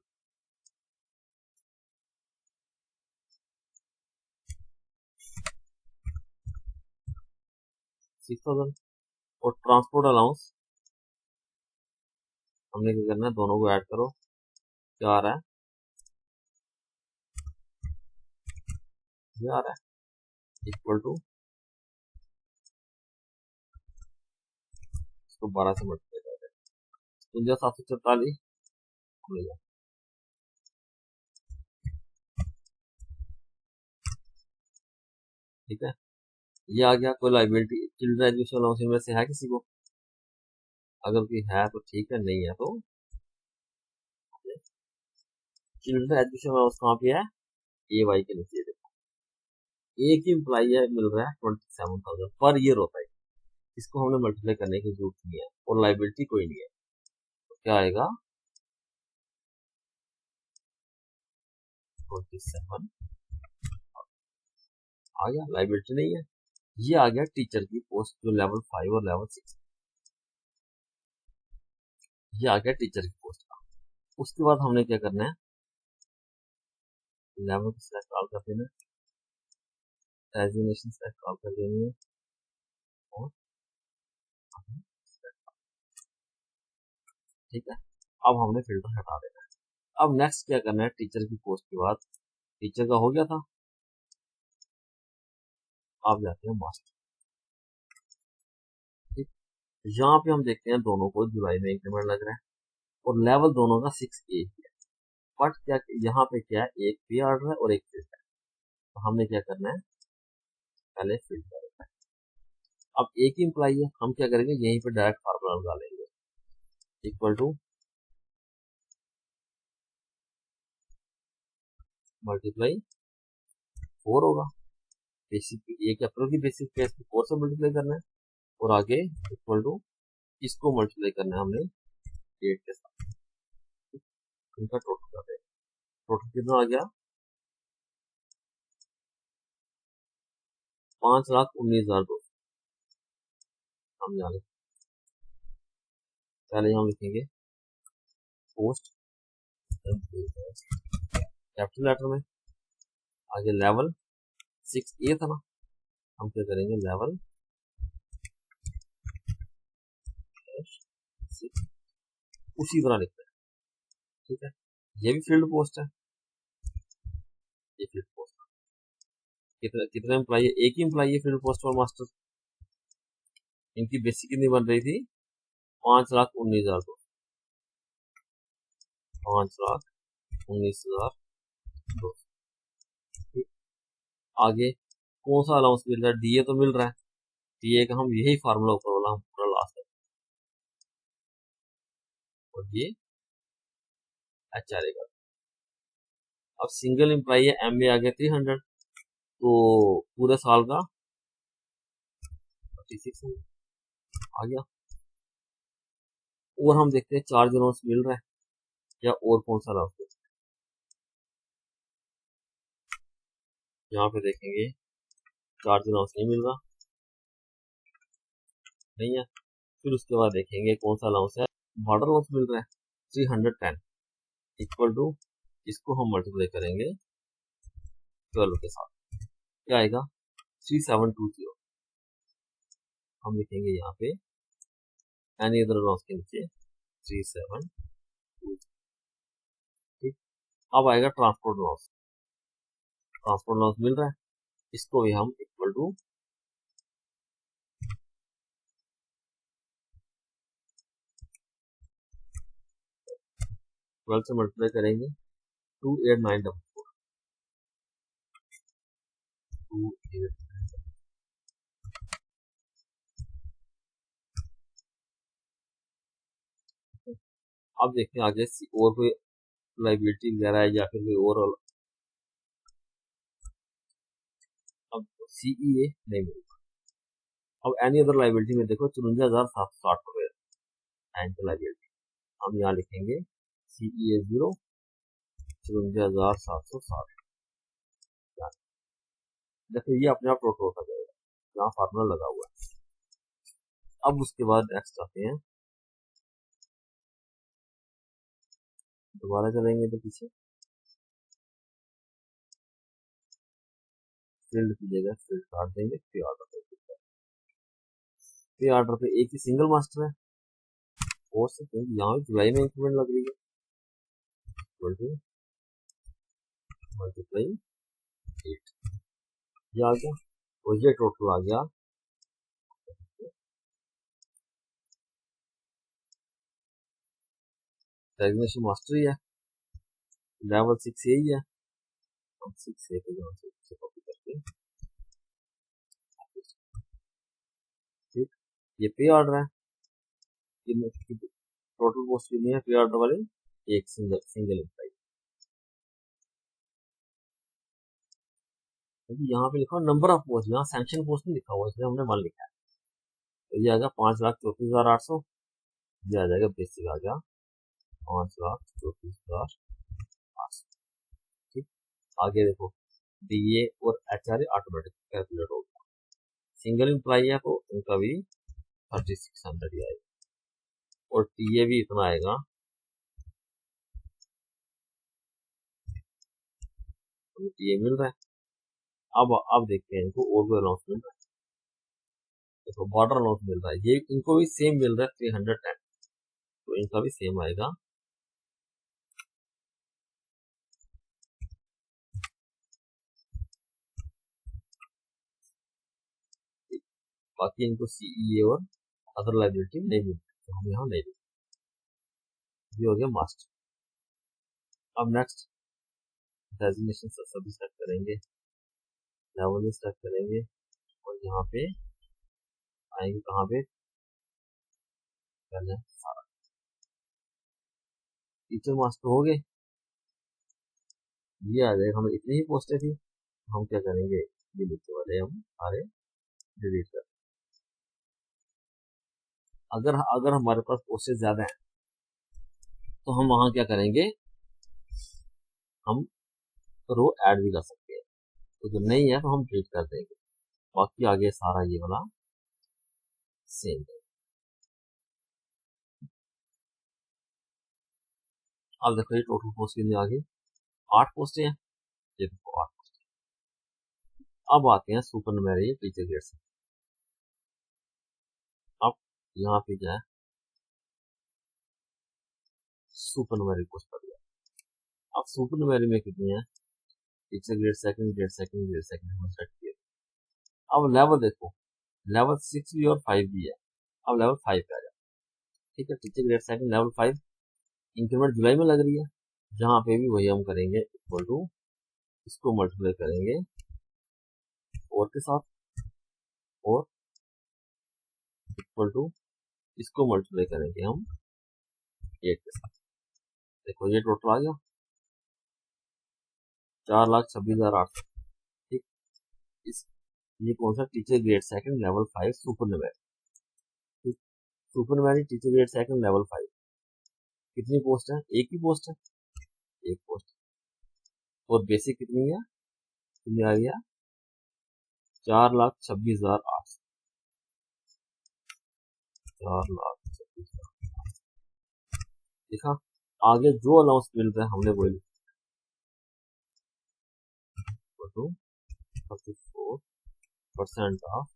6000। और ट्रांसपोर्ट अलाउंस हमने क्या करना है? दोनों को ऐड करो, क्या आ रहा है? ये आ रहा है इक्वल टू, इसको 12 से मल्टीप्लाई कर दें, 5744 मिलेगा। ठीक है, ये आ गया। कोई लाइबिलिटी चिल्ड्रन एजुकेशन अलाउंस में से है किसी को? अगर कोई है तो ठीक है, नहीं है तो चिल्ड्रन एजुकेशन अलाउंस कहाँ पे है? AY के नीचे देखो, एक ही एम्प्लाई है, मिल रहा है 27,000 पर ईयर होता है। इसको हमने मल्टीप्लाई करने की जरूरत नहीं है और लाइबिलिटी कोई नहीं है, तो क्या आएगा? 27 आ गया, लाइबिलिटी नहीं है। ये आ गया टीचर की पोस्ट जो लेवल 5 और लेवल 6, ये आ गया टीचर की पोस्ट का। उसके बाद हमने क्या करना है? लेवल को सिलेक्ट कॉल कर देना, डेजिग्नेशन सिलेक्ट कॉल कर देनी है और ठीक है। अब हमने फिल्टर हटा देना है। अब नेक्स्ट क्या करना है? टीचर की पोस्ट के बाद टीचर का हो गया था, आप जाते हैं मास्टर। ठीक, यहाँ पे हम देखते हैं दोनों को जुलाई में इंक्रीमेंट लग रहा है और लेवल दोनों का 6A है। बट क्या यहाँ पे क्या है? एक पे ऑर्डर है और एक फिल्टर है, तो हमने क्या करना है? पहले फिल्टर है। अब एक ही इम्प्लाई है, हम क्या करेंगे? यहीं पे डायरेक्ट फार्मूला लगा लेंगे, इक्वल टू मल्टीप्लाई 4 होगा। बेसिक एक अप्रैल की बेसिक पे 4 से मल्टीप्लाई करना है और आगे इक्वल टू इसको मल्टीप्लाई करना है हमने 8 के साथ। इनका टोटल कर दें, टोटल कितना आ गया? 5,19,200। हम यहाँ पहले हम लिखेंगे पोस्ट कैपिटल लेटर में, आगे लेवल 6A था ना, हम क्या करेंगे? लेवल 6 उसी तरह लिखते हैं। ठीक है, ये भी फील्ड पोस्ट है, ये फील्ड पोस्ट कितना कितना एम्प्लाई है? एक ही एम्प्लाई है फील्ड पोस्ट और मास्टर। इनकी बेसिक कितनी बन रही थी? 5,19,200, 5,19,200। आगे कौन सा अलाउंस मिल रहा है? DA तो मिल रहा है, DA का हम यही फार्मूला ऊपर वाला हम पूरा लास्ट है और ये HRA का। अब सिंगल एम्प्लाई है, MA आ गया 300, तो पूरे साल का 3600 आ गया। और हम देखते हैं चार्ज अलाउंस मिल रहा है या और कौन सा अलाउंस? यहाँ पे देखेंगे चार्ज अलाउंस नहीं मिल रहा, नहीं है। फिर उसके बाद देखेंगे कौन सा अलाउंस है? बॉर्डर अलाउंस मिल रहा है 310 इक्वल टू, इसको हम मल्टीप्लाई करेंगे 12 के साथ, क्या आएगा? 3720। हम लिखेंगे यहाँ पे एनी अदर अलाउंस के नीचे 3720। ठीक, अब आएगा ट्रांसपोर्ट अलाउंस। ट्रांसपोर्ट अलाउंस मिल रहा है, इसको भी हम इक्वल टू 12 से मल्टीप्लाई करेंगे 28,944 28,944। अब देखते हैं आगे और कोई लाइबिलिटी वगैरह है या फिर कोई और। अब CEA नहीं मिलेगा। अब एनी अदर लाइबिलिटी में देखो 54,760 एंड लाइबिलिटी हम यहाँ लिखेंगे CEA 0 54,760। देखो ये अपने आप टोटल होता जाएगा, यहाँ फार्मूला लगा हुआ है। अब उसके बाद नेक्स्ट आते हैं, दोबारा चलेंगे तो पीछे फील्ड की जगह फील्ड काट देंगे, पे ऑर्डर पे एक ही सिंगल मास्टर है। हो सकते हैं यहाँ जुलाई में इंक्रीमेंट लग रही है, मल्टीप्लाई 8 ये आ गया और ये टोटल आ गया। डेजिग्नेशन मास्टर ही है, लेवल 6 यही है, हम 6 को यहाँ से कॉपी करके ठीक। ये पे ऑर्डर है, टोटल पोस्ट कितनी है पे ऑर्डर वाले, एक सिंगल एम्प्लॉय। यहाँ पे लिखा नंबर ऑफ पोस्ट, यहाँ सैंक्शन पोस्ट नहीं लिखा हुआ इसलिए हमने 1 लिखा है। तो ये आ गया 5,34,800, ये आ जाएगा बेसिक आ गया 5,34,800। ठीक, आगे देखो DA और HRA ऑटोमेटिक कैलकुलेट हो गया। सिंगल एम्प्लॉय है तो इनका भी 3600 ही आएगा और TA भी इतना आएगा, तो TA मिल रहा है। अब देखते हैं इनको और भी अलाउंस मिल रहा है। देखो बॉर्डर अलाउंस मिल रहा है, ये इनको भी सेम मिल रहा है 310, तो इनका भी सेम आएगा। बाकी इनको CEA और अदर लाइबिलिटी नहीं मिलती, तो हम यहाँ नहीं लिखते। ये हो गया मास्टर। अब नेक्स्ट डेजिग्नेशन सभी सेट करेंगे, लेवल भी सेट करेंगे और यहाँ पे आएंगे कहाँ पे, पहले सारा टीचर मास्टर हो गए। ये आ जाएगा, हमें इतनी ही पोस्टें थी, हम क्या करेंगे ये लिखने वाले हम सारे डिलीट कर। अगर अगर हमारे पास पोस्टें ज्यादा हैं तो हम वहां क्या करेंगे, हम रो ऐड भी कर सकते हैं, तो जो नहीं है तो हम डिलीट कर देंगे। बाकी आगे सारा ये वाला सेम है। अब देखो ये टोटल पोस्ट कितनी आ गई, 8 पोस्टें हैं, ये देखो 8 पोस्टें। अब आते हैं सुपरनुमेरी टीचर ग्रेड से। अब यहाँ पे क्या है, सुपरनुमेरी पोस्ट कर दिया। अब सुपरनुमेरी में कितनी है, teacher grade second, grade second, grade second हम सेट किए। अब लेवल देखो, लेवल 6 भी और 5 भी है। अब लेवल 5 पे आ जाए, ठीक है, teacher grade second level 5, increment जुलाई में लग रही है, जहां पे भी वही हम करेंगे इक्वल टू, इसको मल्टीप्लाई करेंगे 4 के साथ और इक्वल टू इसको मल्टीप्लाई करेंगे हम 8 के साथ। देखो ये टोटल आ गया 4,26,800। ठीक, इस ये कौन सा, टीचर ग्रेड सेकंड लेवल 5 सुपरनुमेरी। ठीक, सुपरनुमेरी टीचर ग्रेड सेकंड लेवल 5, कितनी पोस्ट है, एक ही पोस्ट है, एक पोस्ट। और बेसिक कितनी है, कितनी आ गया 4,26,800, 4,26,000। देखा, आगे जो अलाउंस मिल रहा है हमने वही 34% ऑफ।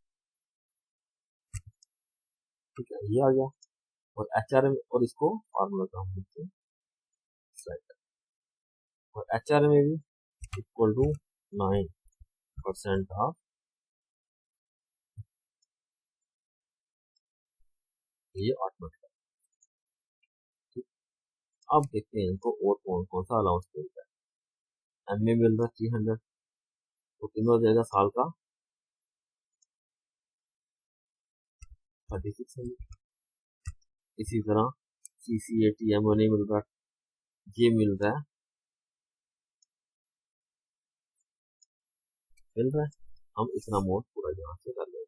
ठीक है, ये आ गया और HRM और इसको फार्मूला का हम लिखते हैं और HRM में भी इक्वल टू 9% ऑफ। ये ऑटोमेटिक। ठीक, अब देखते हैं इनको और कौन कौन सा अलाउंस मिलता है। एम ए मिल रहा है 300, तो कितना हो जाएगा साल का 3600। इसी तरह CCAT एम नहीं मिल रहा, ये मिल रहा है, हम इतना अमाउंट पूरा यहाँ से कर लेंगे।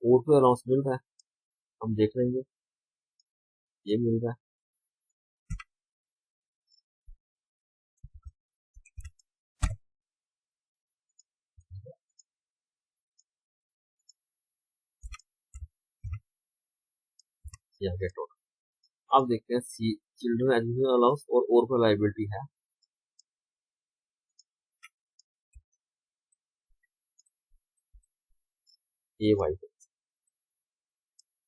और कोई अलाउंस मिल रहा है हम देख लेंगे, ये मिल रहा है। यहाँ के टोटल अब देखते हैं चिल्ड्रन एजुकेशन अलाउंस और कोई लाइबिलिटी है। ये वाई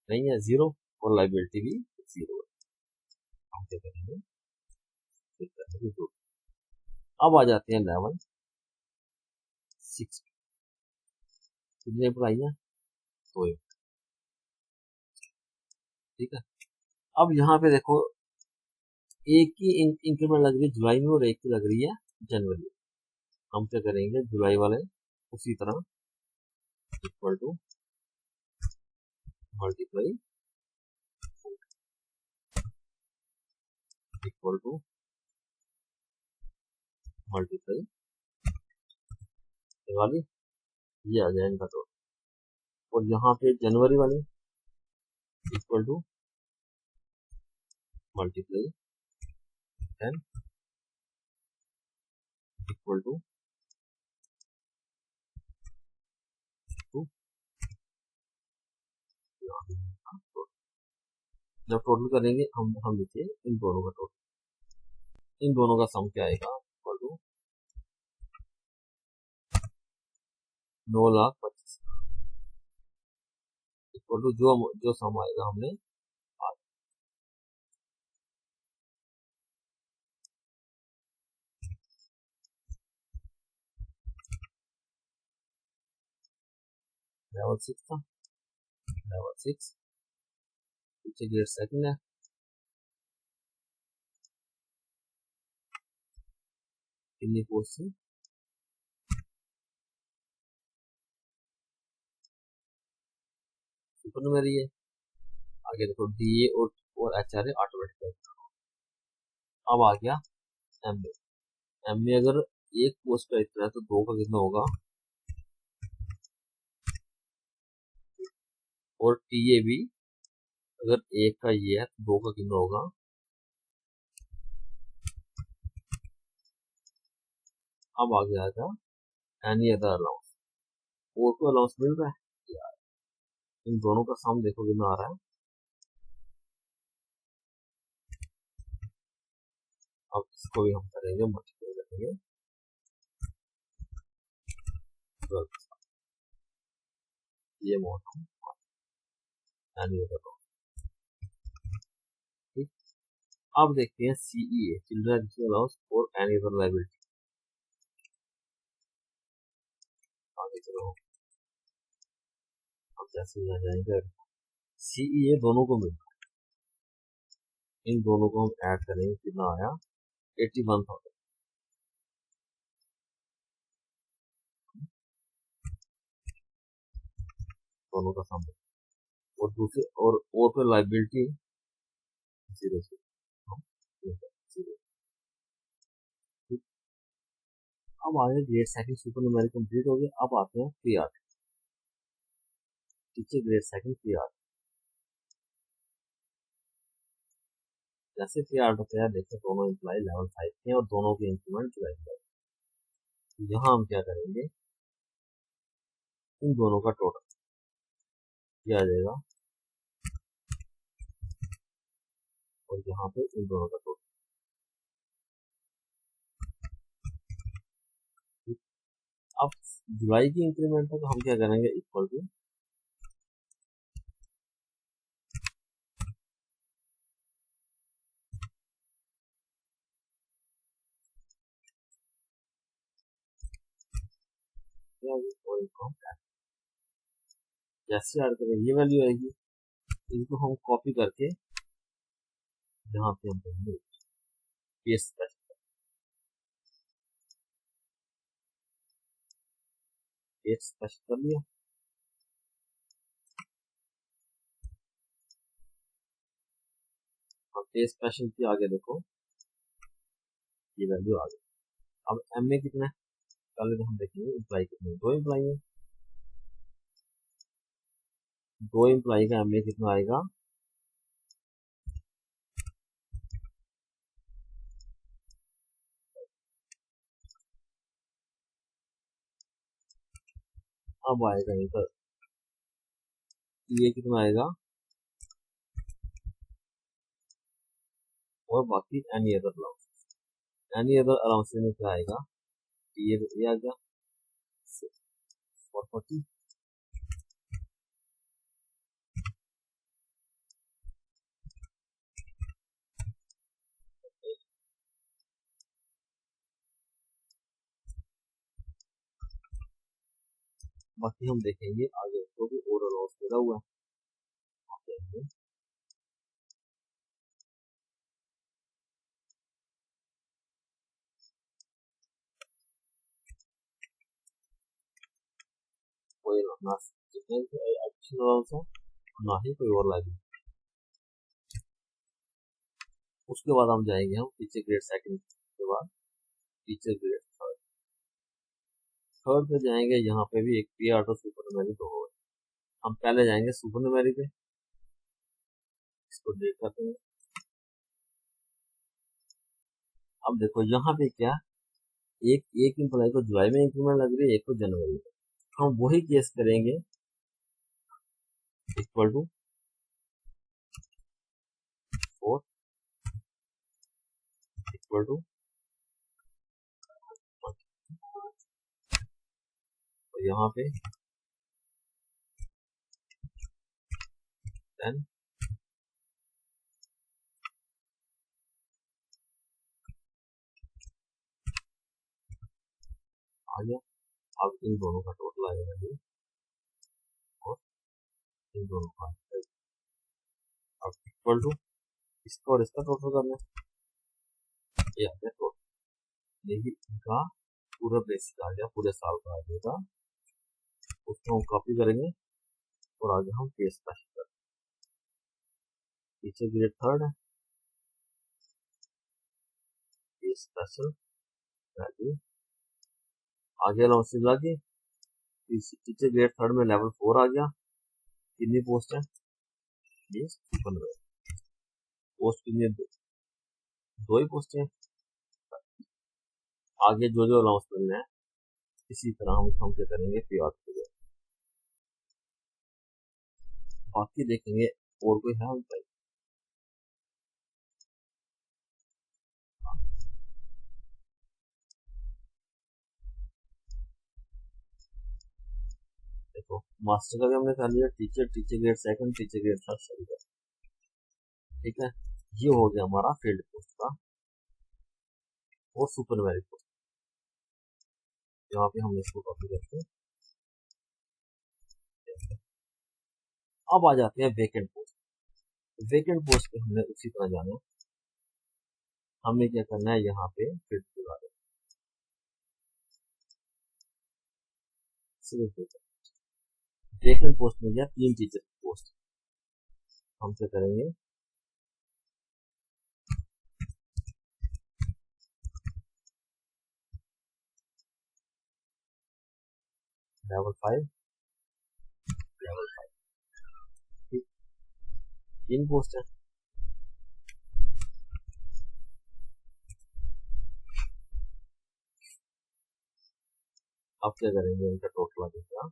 नहीं है, जीरो, और लाइबिलिटी भी जीरो है। हम क्या करेंगे, अब आ जाते हैं लेवल 6, कितने पढ़ाइयाँ, तो ठीक है। अब यहाँ पे देखो एक की इंक्रीमेंट लग रही है जुलाई में और एक की लग रही है जनवरी में। हम क्या करेंगे, जुलाई वाले उसी तरह equal to multiply equal to multiply वाली, ये आ जाए इनका टोटल। और यहाँ पे जनवरी वाली equal to multiply 10 equal to 2। जब टोटल करेंगे हम लिखिए इन दोनों का टोटल, इन दोनों का सम क्या आएगा, इक्वल टू 9,25,000 इक्वल टू जो सम आएगा हमने लेवल 6 था, लेवल 6 पीछे ग्रेड सेकंड है, कितनी पोस्ट थी, सुपर न्यूमेरी है। आगे देखो DA और HRA ऑटोमेटिक। अब आ गया MA। MA अगर एक पोस्ट का इतना है तो दो का कितना होगा, और TA भी अगर एक का ये है तो दो का कितना होगा। अब आ गया एनी अदर अलाउंस, और कोई अलाउंस मिल रहा है यार, इन दोनों का सम देखो कितना आ रहा है। अब इसको भी हम करेंगे मल्टीप्लाई करेंगे 12, ये अमाउंट एनी अदर अलाउंस। ठीक, अब देखते हैं CEA चिल्ड्रन एजुकेशन अलाउंस और एनी अदर लायबिलिटी। आगे चलो अब जैसे आ जाएंगे CEA दोनों को मिलता है, इन दोनों को हम ऐड करेंगे, कितना आया 81,000। दोनों का सम, और दूसरे और फिर लाइबिलिटी 0 0। अब आगे grade second super numeric complete हो गया। अब आते हैं free art, teacher grade second free art. जैसे फ्री आर्ट होता है, देखते दोनों एम्प्लॉय लेवल 5 के हैं और दोनों के इंक्रीमेंट जुलाई में। यहाँ हम क्या करेंगे, इन दोनों का टोटल क्या आ जाएगा, और यहाँ पे इन दोनों का टोटल। अब जुलाई की इंक्रीमेंट है तो हम क्या करेंगे, इक्वल टू जैसे ऐड करेंगे ये वैल्यू आएगी, इनको हम कॉपी करके यहाँ पे हम करेंगे पेस्ट कर लिया। अब पेस्ट स्पेशल के आगे देखो ये वैल्यू आ गई। अब एम में कितना है, पहले हम देखेंगे एम्प्लाई कितने, 2 एम्प्लाई है, 2 एम्प्लाई का एम में कितना आएगा, अब आएगा इधर ये कितना आएगा, और बाकी any other allowance, any other allowance में क्या आएगा, ये आ गया 440। बाकी हम देखेंगे आगे तो भी और अलाउंस मिला हुआ है। कोई ना जितने एडिशनल अलाउंस है ना ही कोई और लाइब्रेरी। उसके बाद हम जाएंगे हम टीचर ग्रेड सेकंड के बाद टीचर ग्रेड थर्ड, थर्ड पे जाएंगे, यहाँ पे भी एक पी आर तो सुपर न्यूमेरिक तो होगा। हम पहले जाएंगे सुपर न्यूमेरिक पे, इसको देख करते हैं। अब देखो यहाँ पे क्या, एक एक एम्प्लॉय को जुलाई में इंक्रीमेंट लग रही है, एक को जनवरी में, हम वही केस करेंगे इक्वल टू 4 इक्वल टू, और यहाँ पे 10 आ गया। अब इन दोनों का टोटल आएगा ये, और इन दोनों का अब इक्वल टू इसका और इसका टोटल करना है, ये आ गया टोटल। ये इनका पूरा बेसिक आ गया, पूरे साल का आ जाएगा, उसको हम कॉपी करेंगे और आगे हम पेस्ट करेंगे। टीचर ग्रेड थर्ड है, स्पेशल वैल्यू आगे अलाउंस लगी। टीचर ग्रेड थर्ड में लेवल 4 आ गया। कितनी पोस्ट है, ये 15 पोस्ट, कितनी, 2 ही पोस्ट है। आगे जो जो अलाउंस मिलना है इसी तरह हम क्या करेंगे पी आर को, बाकी देखेंगे और कोई है भाई। देखो मास्टर का भी हमने कर लिया, teacher, teacher grade second, teacher grade third सभी का, ठीक है। ये हो गया हमारा फील्ड पोस्ट का और सुपरवाइजर पोस्ट। यहाँ पे हम इसको कॉपी करते हैं। अब आ जाते हैं वेकेंट पोस्ट। वेकेंट पोस्ट पे हमने उसी तरह जाना है, हमें क्या करना है, यहाँ पे फील्ड लगा दें वेकेंट पोस्ट में गया 3 टीचर की पोस्ट, हम क्या करेंगे, लेवल 5 लेवल 5, ठीक, 3 पोस्ट है। अब क्या करेंगे, इनका टोटल आ जाएगा,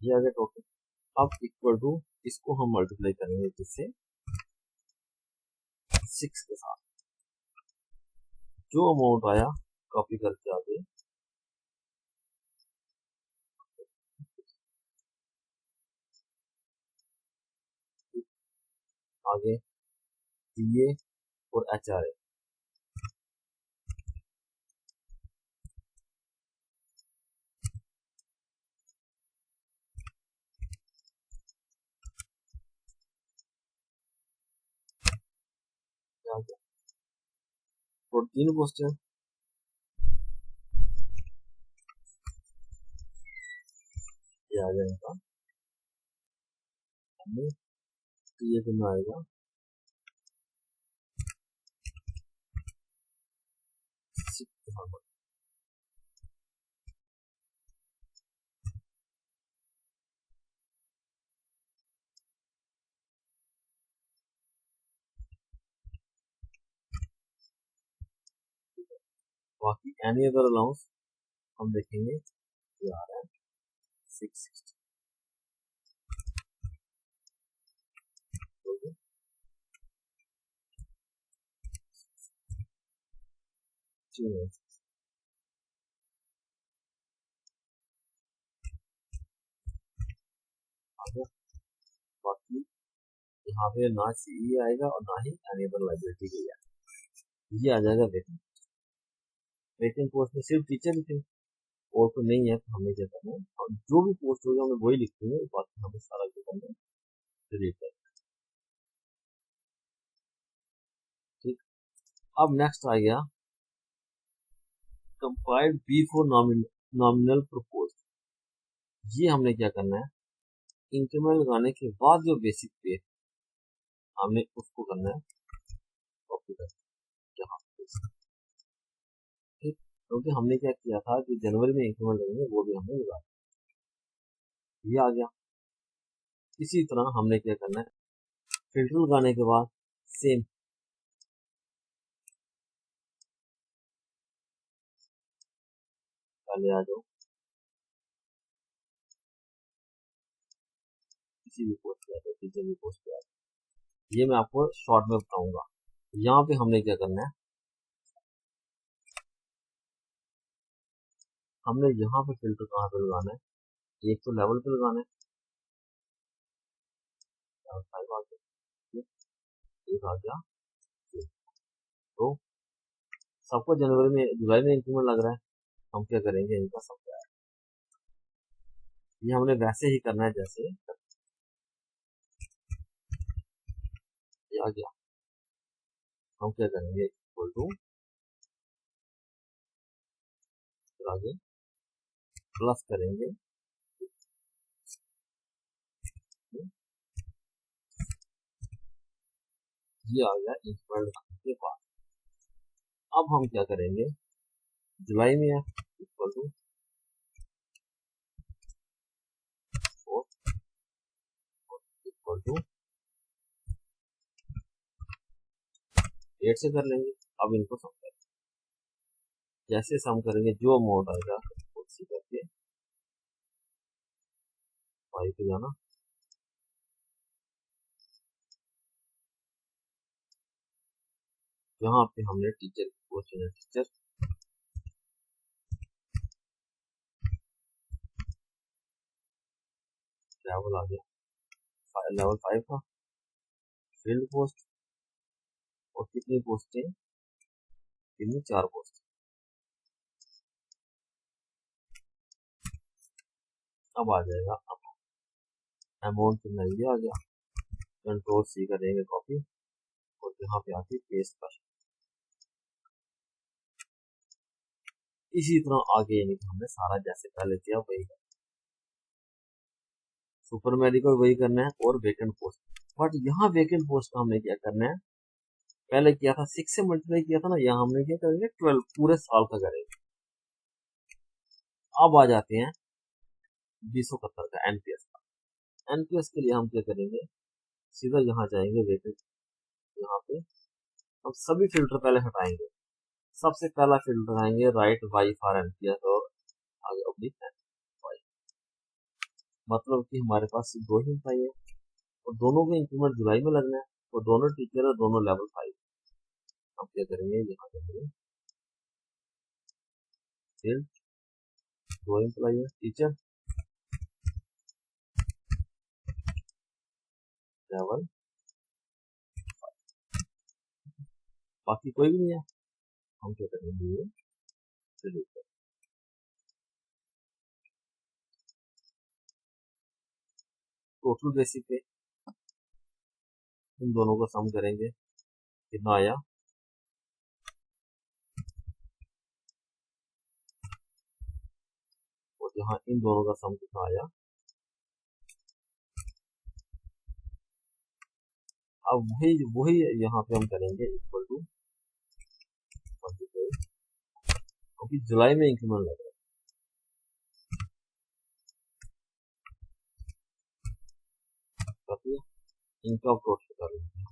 ये आ गया टोटल। अब इक्वल टू इसको हम मल्टीप्लाई करेंगे जिससे 6 के साथ, जो अमाउंट आया कॉपी करके आगे आगे टीए और एचआरए, तीन पोस्ट है, ये आ जाएगा हमें, तो ये कितना आएगा 6,000। बाकी एनी अदर अलाउंस हम देखेंगे, ये आ रहा है 660। बाकी यहाँ पे ना सीई आएगा और ना ही एनेबल लाइब्रेरी के ये आ जाएगा वेकेंट। वेकेंट पोस्ट में सिर्फ टीचर ही थे और तो नहीं है, तो हमें क्या करना है, और जो भी पोस्ट होगा हमें वही लिखेंगे, बाकी हमें सारा जो करना है डिलीट कर। ठीक, अब नेक्स्ट आ गया कंपाइल्ड B4 नॉमिनल प्रपोज। ये हमने क्या करना है, इंक्रीमेंट लगाने के बाद जो बेसिक पे हमने उसको करना है कॉपी कर यहाँ पे। ठीक, क्योंकि हमने क्या किया था कि जनवरी में इंक्रीमेंट लगेंगे वो भी हमने लगा, ये आ गया। इसी तरह हमने क्या करना है, फिल्टर लगाने के बाद सेम पहले आ जाओ किसी भी पोस्ट पे आ जाओ, टीचर भी पोस्ट पे आ जाओ, ये मैं आपको शॉर्ट में बताऊंगा। यहाँ पे हमने क्या करना है, हमने यहाँ पे फिल्टर कहाँ पे लगाना है, एक तो लेवल पे लगाना है, लेवल 5 आ गया, एक आ गया, तो सबको जनवरी में जुलाई में इंक्रीमेंट लग रहा है, हम क्या करेंगे इनका सब क्या है, ये हमने वैसे ही करना है जैसे ये आ गया। हम क्या करेंगे इक्वल टू आगे प्लस करेंगे, ये आ गया इंक्रीमेंट के बाद। अब हम क्या करेंगे, जुलाई में है इक्वल टू 4 इक्वल टू 8 से कर लेंगे। अब इनको सम करेंगे, जैसे सम करेंगे जो अमाउंट आएगा उसी करके 5 पे जाना, यहाँ पे हमने टीचर की पोस्ट है, टीचर लेवल आ गया, लेवल 5 का फील्ड पोस्ट, और कितनी पोस्टें, कितनी 4 पोस्ट। अब आ जाएगा अमाउंट कितना, ये आ गया, कंट्रोल सी करेंगे कॉपी, और यहाँ पे आके पेस्ट कर। इसी तरह आगे यानी कि हमने सारा जैसे पहले किया वही करना, सुपर मेडिकल वही करना है और वेकेंट पोस्ट। बट यहाँ वेकेंट पोस्ट का हमने क्या करना है, पहले किया था 6 से मल्टीप्लाई किया था ना, यहाँ हमने क्या करेंगे 12 पूरे साल का करेंगे। अब आ जाते हैं 271 का एनपीएस का। एनपीएस के लिए हम क्या करेंगे, सीधा यहाँ जाएंगे वेकेंट, यहाँ पे हम सभी फिल्टर पहले हटाएंगे। सबसे पहला फिल्टर आएंगे राइट वाई फॉर एनपीएस और आगे ऑब्लिक वाई, मतलब कि हमारे पास दो ही एम्प्लॉई है और दोनों के इंक्रीमेंट जुलाई में लगना है, और दोनों टीचर और दोनों लेवल 5। हम क्या करेंगे, यहाँ करेंगे फिर दो एम्प्लॉई है, टीचर लेवल, बाकी कोई भी नहीं है, हम क्या करेंगे ये डिलीट कर। टोटल बेसिक पे इन दोनों को सम करेंगे, कितना आया यहाँ इन दोनों का सम कितना आया। अब वही वही यहाँ पे हम करेंगे इक्वल टू 25, क्योंकि जुलाई में इंक्रीमेंट लग रहा है। इनका टोटल करेंगे,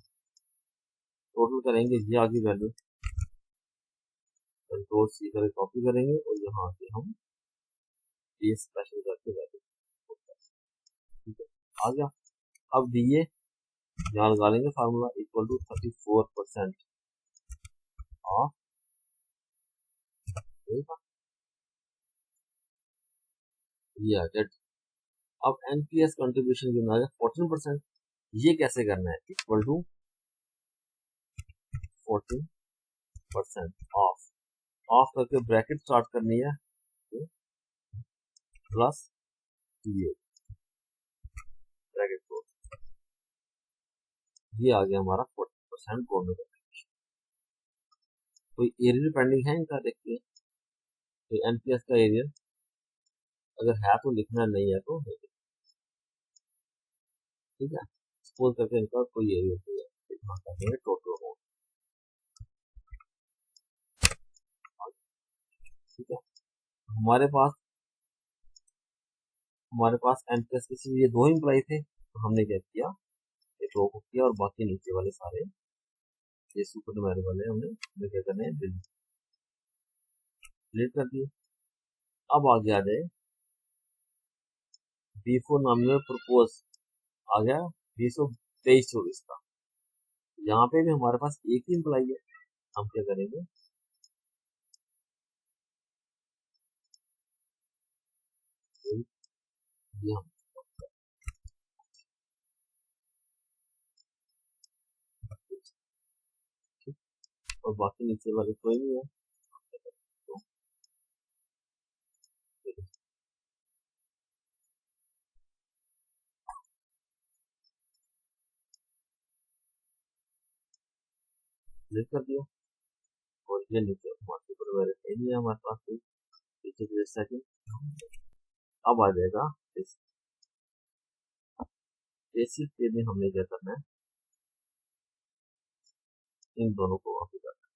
टोटल करेंगे, ये आगे वैल्यू कंट्रोल सी करके कॉपी करेंगे और यहाँ से हम ये स्पेशल करके वैल्यू, ठीक है, आ गया। अब दिए यहाँ लगा लेंगे फार्मूला इक्वल टू 34% ऑफ, ये आ गया। अब एनपीएस कंट्रीब्यूशन कितना आ गया 14%। ये कैसे करना है, इक्वल टू 14% ऑफ करके ब्रैकेट स्टार्ट करनी है प्लस ये ब्रैकेट क्लोज, ये आ गया हमारा 40% गवर्नमेंट कंट्रीब्यूशन। कोई एरियर पेंडिंग है इनका, देखते हैं। तो एनपीएस का एरियर अगर है तो लिखना, नहीं है तो नहीं, ठीक है। सपोज करके इनका कोई एरियर लिखना चाहते हैं टोटल अमाउंट, ठीक है। हमारे पास एनपीएस के सिर्फ ये 2 एम्प्लॉय थे, तो हमने क्या किया, एक रो को किया और बाकी नीचे वाले सारे ये सुपर नुमेरर वाले हमने क्या करने हैं, डिलीट कर दिए। अब आगे आ जाए B4 नॉमिनल प्रपोज, आ गया 2023-24 का। यहाँ पे भी हमारे पास एक ही एम्प्लॉय है, हम क्या करेंगे, ये हम और बाकी नीचे वाले कोई नहीं है, डिलीट कर दिया। और ये नीचे नहीं है हमारे पास, पीछे सेकंड। अब आ जाएगा बेसिक के लिए हमने क्या करना है, इन दोनों को कॉपी करना है।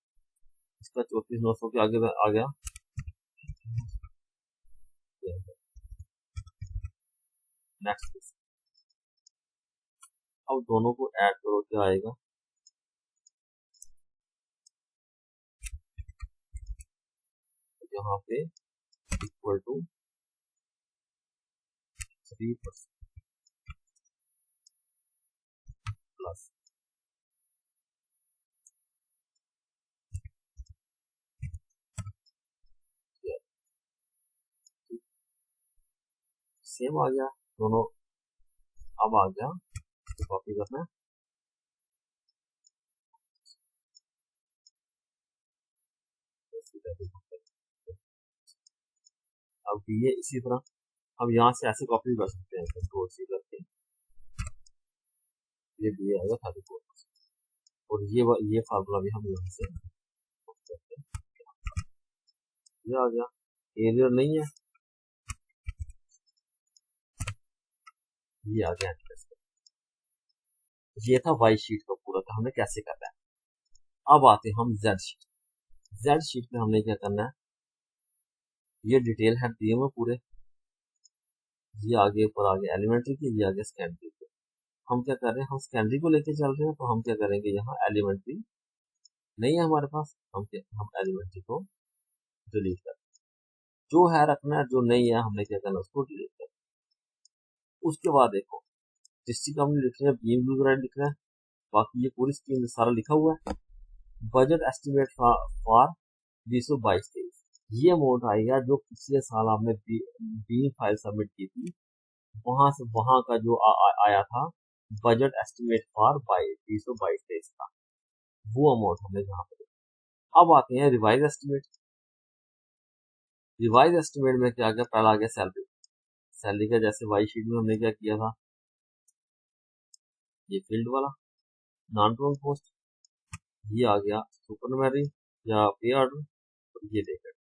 इसका 34,900 के आगे आ गया, नेक्स्ट। अब दोनों को ऐड करो, क्या आएगा, यहाँ पे इक्वल टू 3% प्लस, सेम आ गया दोनों। अब आ गया तो कॉपी करना है, अब ये इसी तरह हम यहाँ से ऐसे कॉपी कर सकते हैं, कंट्रोल सी करके ये भी आएगा 34%। और ये फार्मूला भी हम यहाँ से करते हैं, ये आ गया। एरियर नहीं है, ये आ गया। ये था वाई शीट का पूरा का हमें कैसे करना है। अब आते हैं हम जेड शीट। जेड शीट में हमने क्या करना है, ये डिटेल है दिए हुए पूरे, ये आगे ऊपर आगे एलिमेंट्री की, ये आगे सेकेंडरी के। हम क्या कर रहे हैं, हम सेकेंडरी को लेके चल रहे हैं, तो हम क्या करेंगे, यहाँ एलिमेंट्री नहीं है हमारे पास, हम एलिमेंट्री को डिलीट कर, जो है रखना है, जो नहीं है हमने क्या करना, उसको डिलीट कर। उसके बाद देखो डिस्ट्रिक्ट हमने लिख रहे हैं, बीम वगैरह लिख रहे हैं, बाकी ये पूरी स्कीम में सारा लिखा हुआ है। बजट एस्टिमेट फॉर 2022-23, ये अमाउंट आएगा जो पिछले साल आपने बीम फाइल सबमिट की थी, वहां से वहां का जो आया था बजट एस्टिमेट फॉर 2022-23 का, वो अमाउंट हमने यहाँ पे। अब आते हैं रिवाइज एस्टिमेट। रिवाइज एस्टिमेट में क्या गया, पहला आ गया सैलरी। सैलरी का जैसे वाई शीट में हमने क्या किया था, ये फील्ड वाला नॉन टोन पोस्ट, ये आ गया सुपरनरी या पे ऑर्डर, और ये देखकर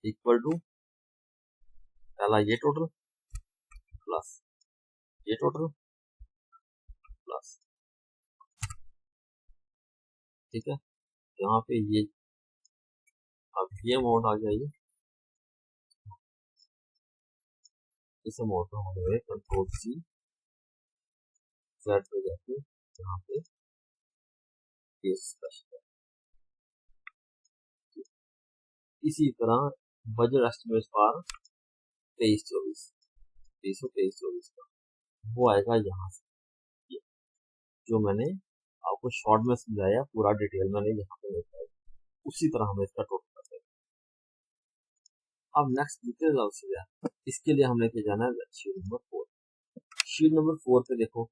इक्वल टू पहला ये टोटल प्लस ये टोटल प्लस, ठीक है। यहाँ पे ये अब ये अमाउंट आ गया, ये इस अमाउंट में हम लोग कंट्रोल सी सेट हो जाती है यहाँ पे स्पेशल। इसी तरह बजट एस्टिमेट फॉर 23-24 23-24 का वो आएगा यहाँ से, जो मैंने आपको शॉर्ट में समझाया, पूरा डिटेल मैंने यहाँ पे बताया, उसी तरह हमें इसका टोटल करते हैं। अब नेक्स्ट दूसरे लव से इसके लिए हमने क्या जाना है शीट नंबर 4। शीट नंबर 4 पे देखो,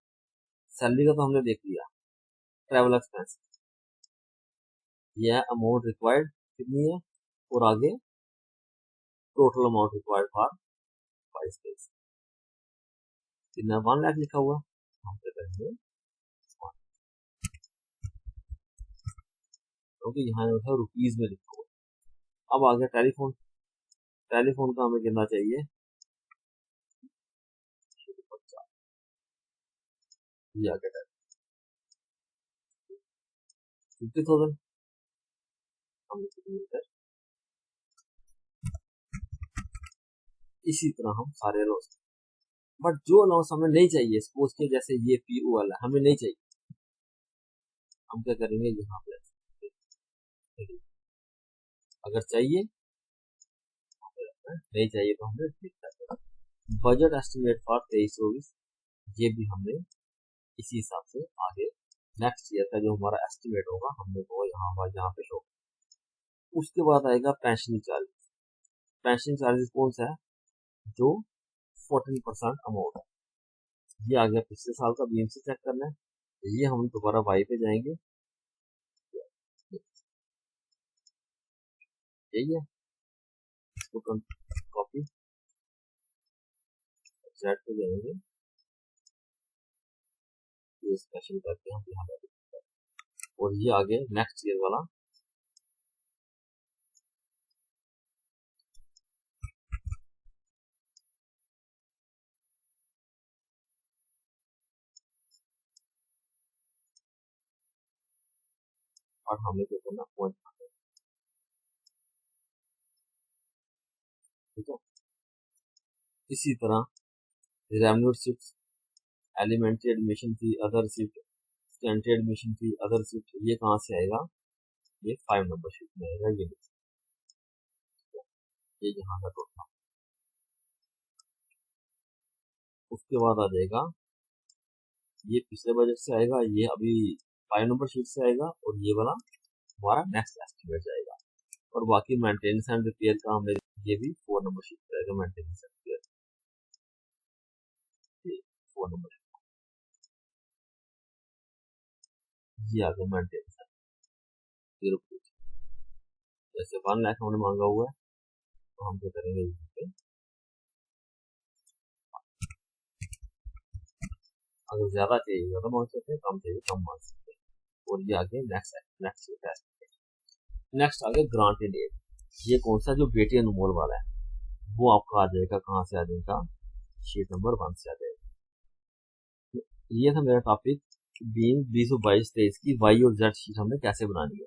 सैलरी का तो हमने देख लिया, ट्रैवल एक्सपेंस यह अमाउंट रिक्वायर्ड कितनी है, और आगे total amount required for 22 days कितना 1 लाख लिखा हुआ, हम पे करेंगे 1, क्योंकि यहाँ है रुपीज में लिखा हुआ। अब आगे टेलीफोन, टेलीफोन का हमें कितना चाहिए, ये आगे 50,000 हम इसी तरह हम सारे लॉस, बट जो लॉस हमें नहीं चाहिए, सपोज के जैसे ये पीओ वाला हमें नहीं चाहिए, हम क्या करेंगे यहाँ पे, अगर चाहिए नहीं चाहिए तो हमें क्लिक कर देना। बजट एस्टिमेट फॉर 23-24 ये भी हमने इसी हिसाब से आगे नेक्स्ट ईयर का जो हमारा एस्टिमेट होगा हमने वो यहाँ पे शो। उसके बाद आएगा पेंशन चार्जेस। पेंशन चार्जेस कौन सा है, जो 14% अमाउंट है, ये आ गया पिछले साल का बीएमसी चेक करना है, ये हम दोबारा वाई पे जाएंगे, यही है, इसको कॉपी सेट पे जाएंगे, ये स्पेशल करके हम यहाँ पे, और ये आगे नेक्स्ट ईयर वाला और हमें क्या करना पॉइंट, ठीक है। इसी तरह revenue receipt, elementary admission fee, other receipt, standard admission fee, other receipt, ये कहाँ से आएगा, ये 5 नंबर शीट में आएगा, ये यहाँ का टोटल। उसके बाद आ जाएगा, ये पिछले बजट से आएगा, ये अभी 5 नंबर शीट से आएगा, और ये वाला हमारा नेक्स्ट एस्टिमेट जाएगा, और बाकी मेंटेनेंस एंड रिपेयर का हमें ये भी 4 नंबर शीट पे आएगा, मेंटेनेंस एंड रिपेयर 4 नंबर, ये आगे मेंटेनेंस रुपीज, जैसे 1 लाख हमने मांगा हुआ है तो हम क्या करेंगे यहाँ पे, अगर ज्यादा चाहिए ज्यादा मांग सकते हैं, कम चाहिए कम मांग सकते हैं, और ये आगे नेक्स्ट आगे ग्रांटेड एड, ये कौन सा जो बेटी अनमोल वाला है वो आपका आ जाएगा, कहाँ से आ जाएगा, शीट नंबर 1 से आ जाएगा। ये था मेरा टॉपिक बीइंग 2022-23 की वाई और जेड शीट हमें कैसे बनानी है।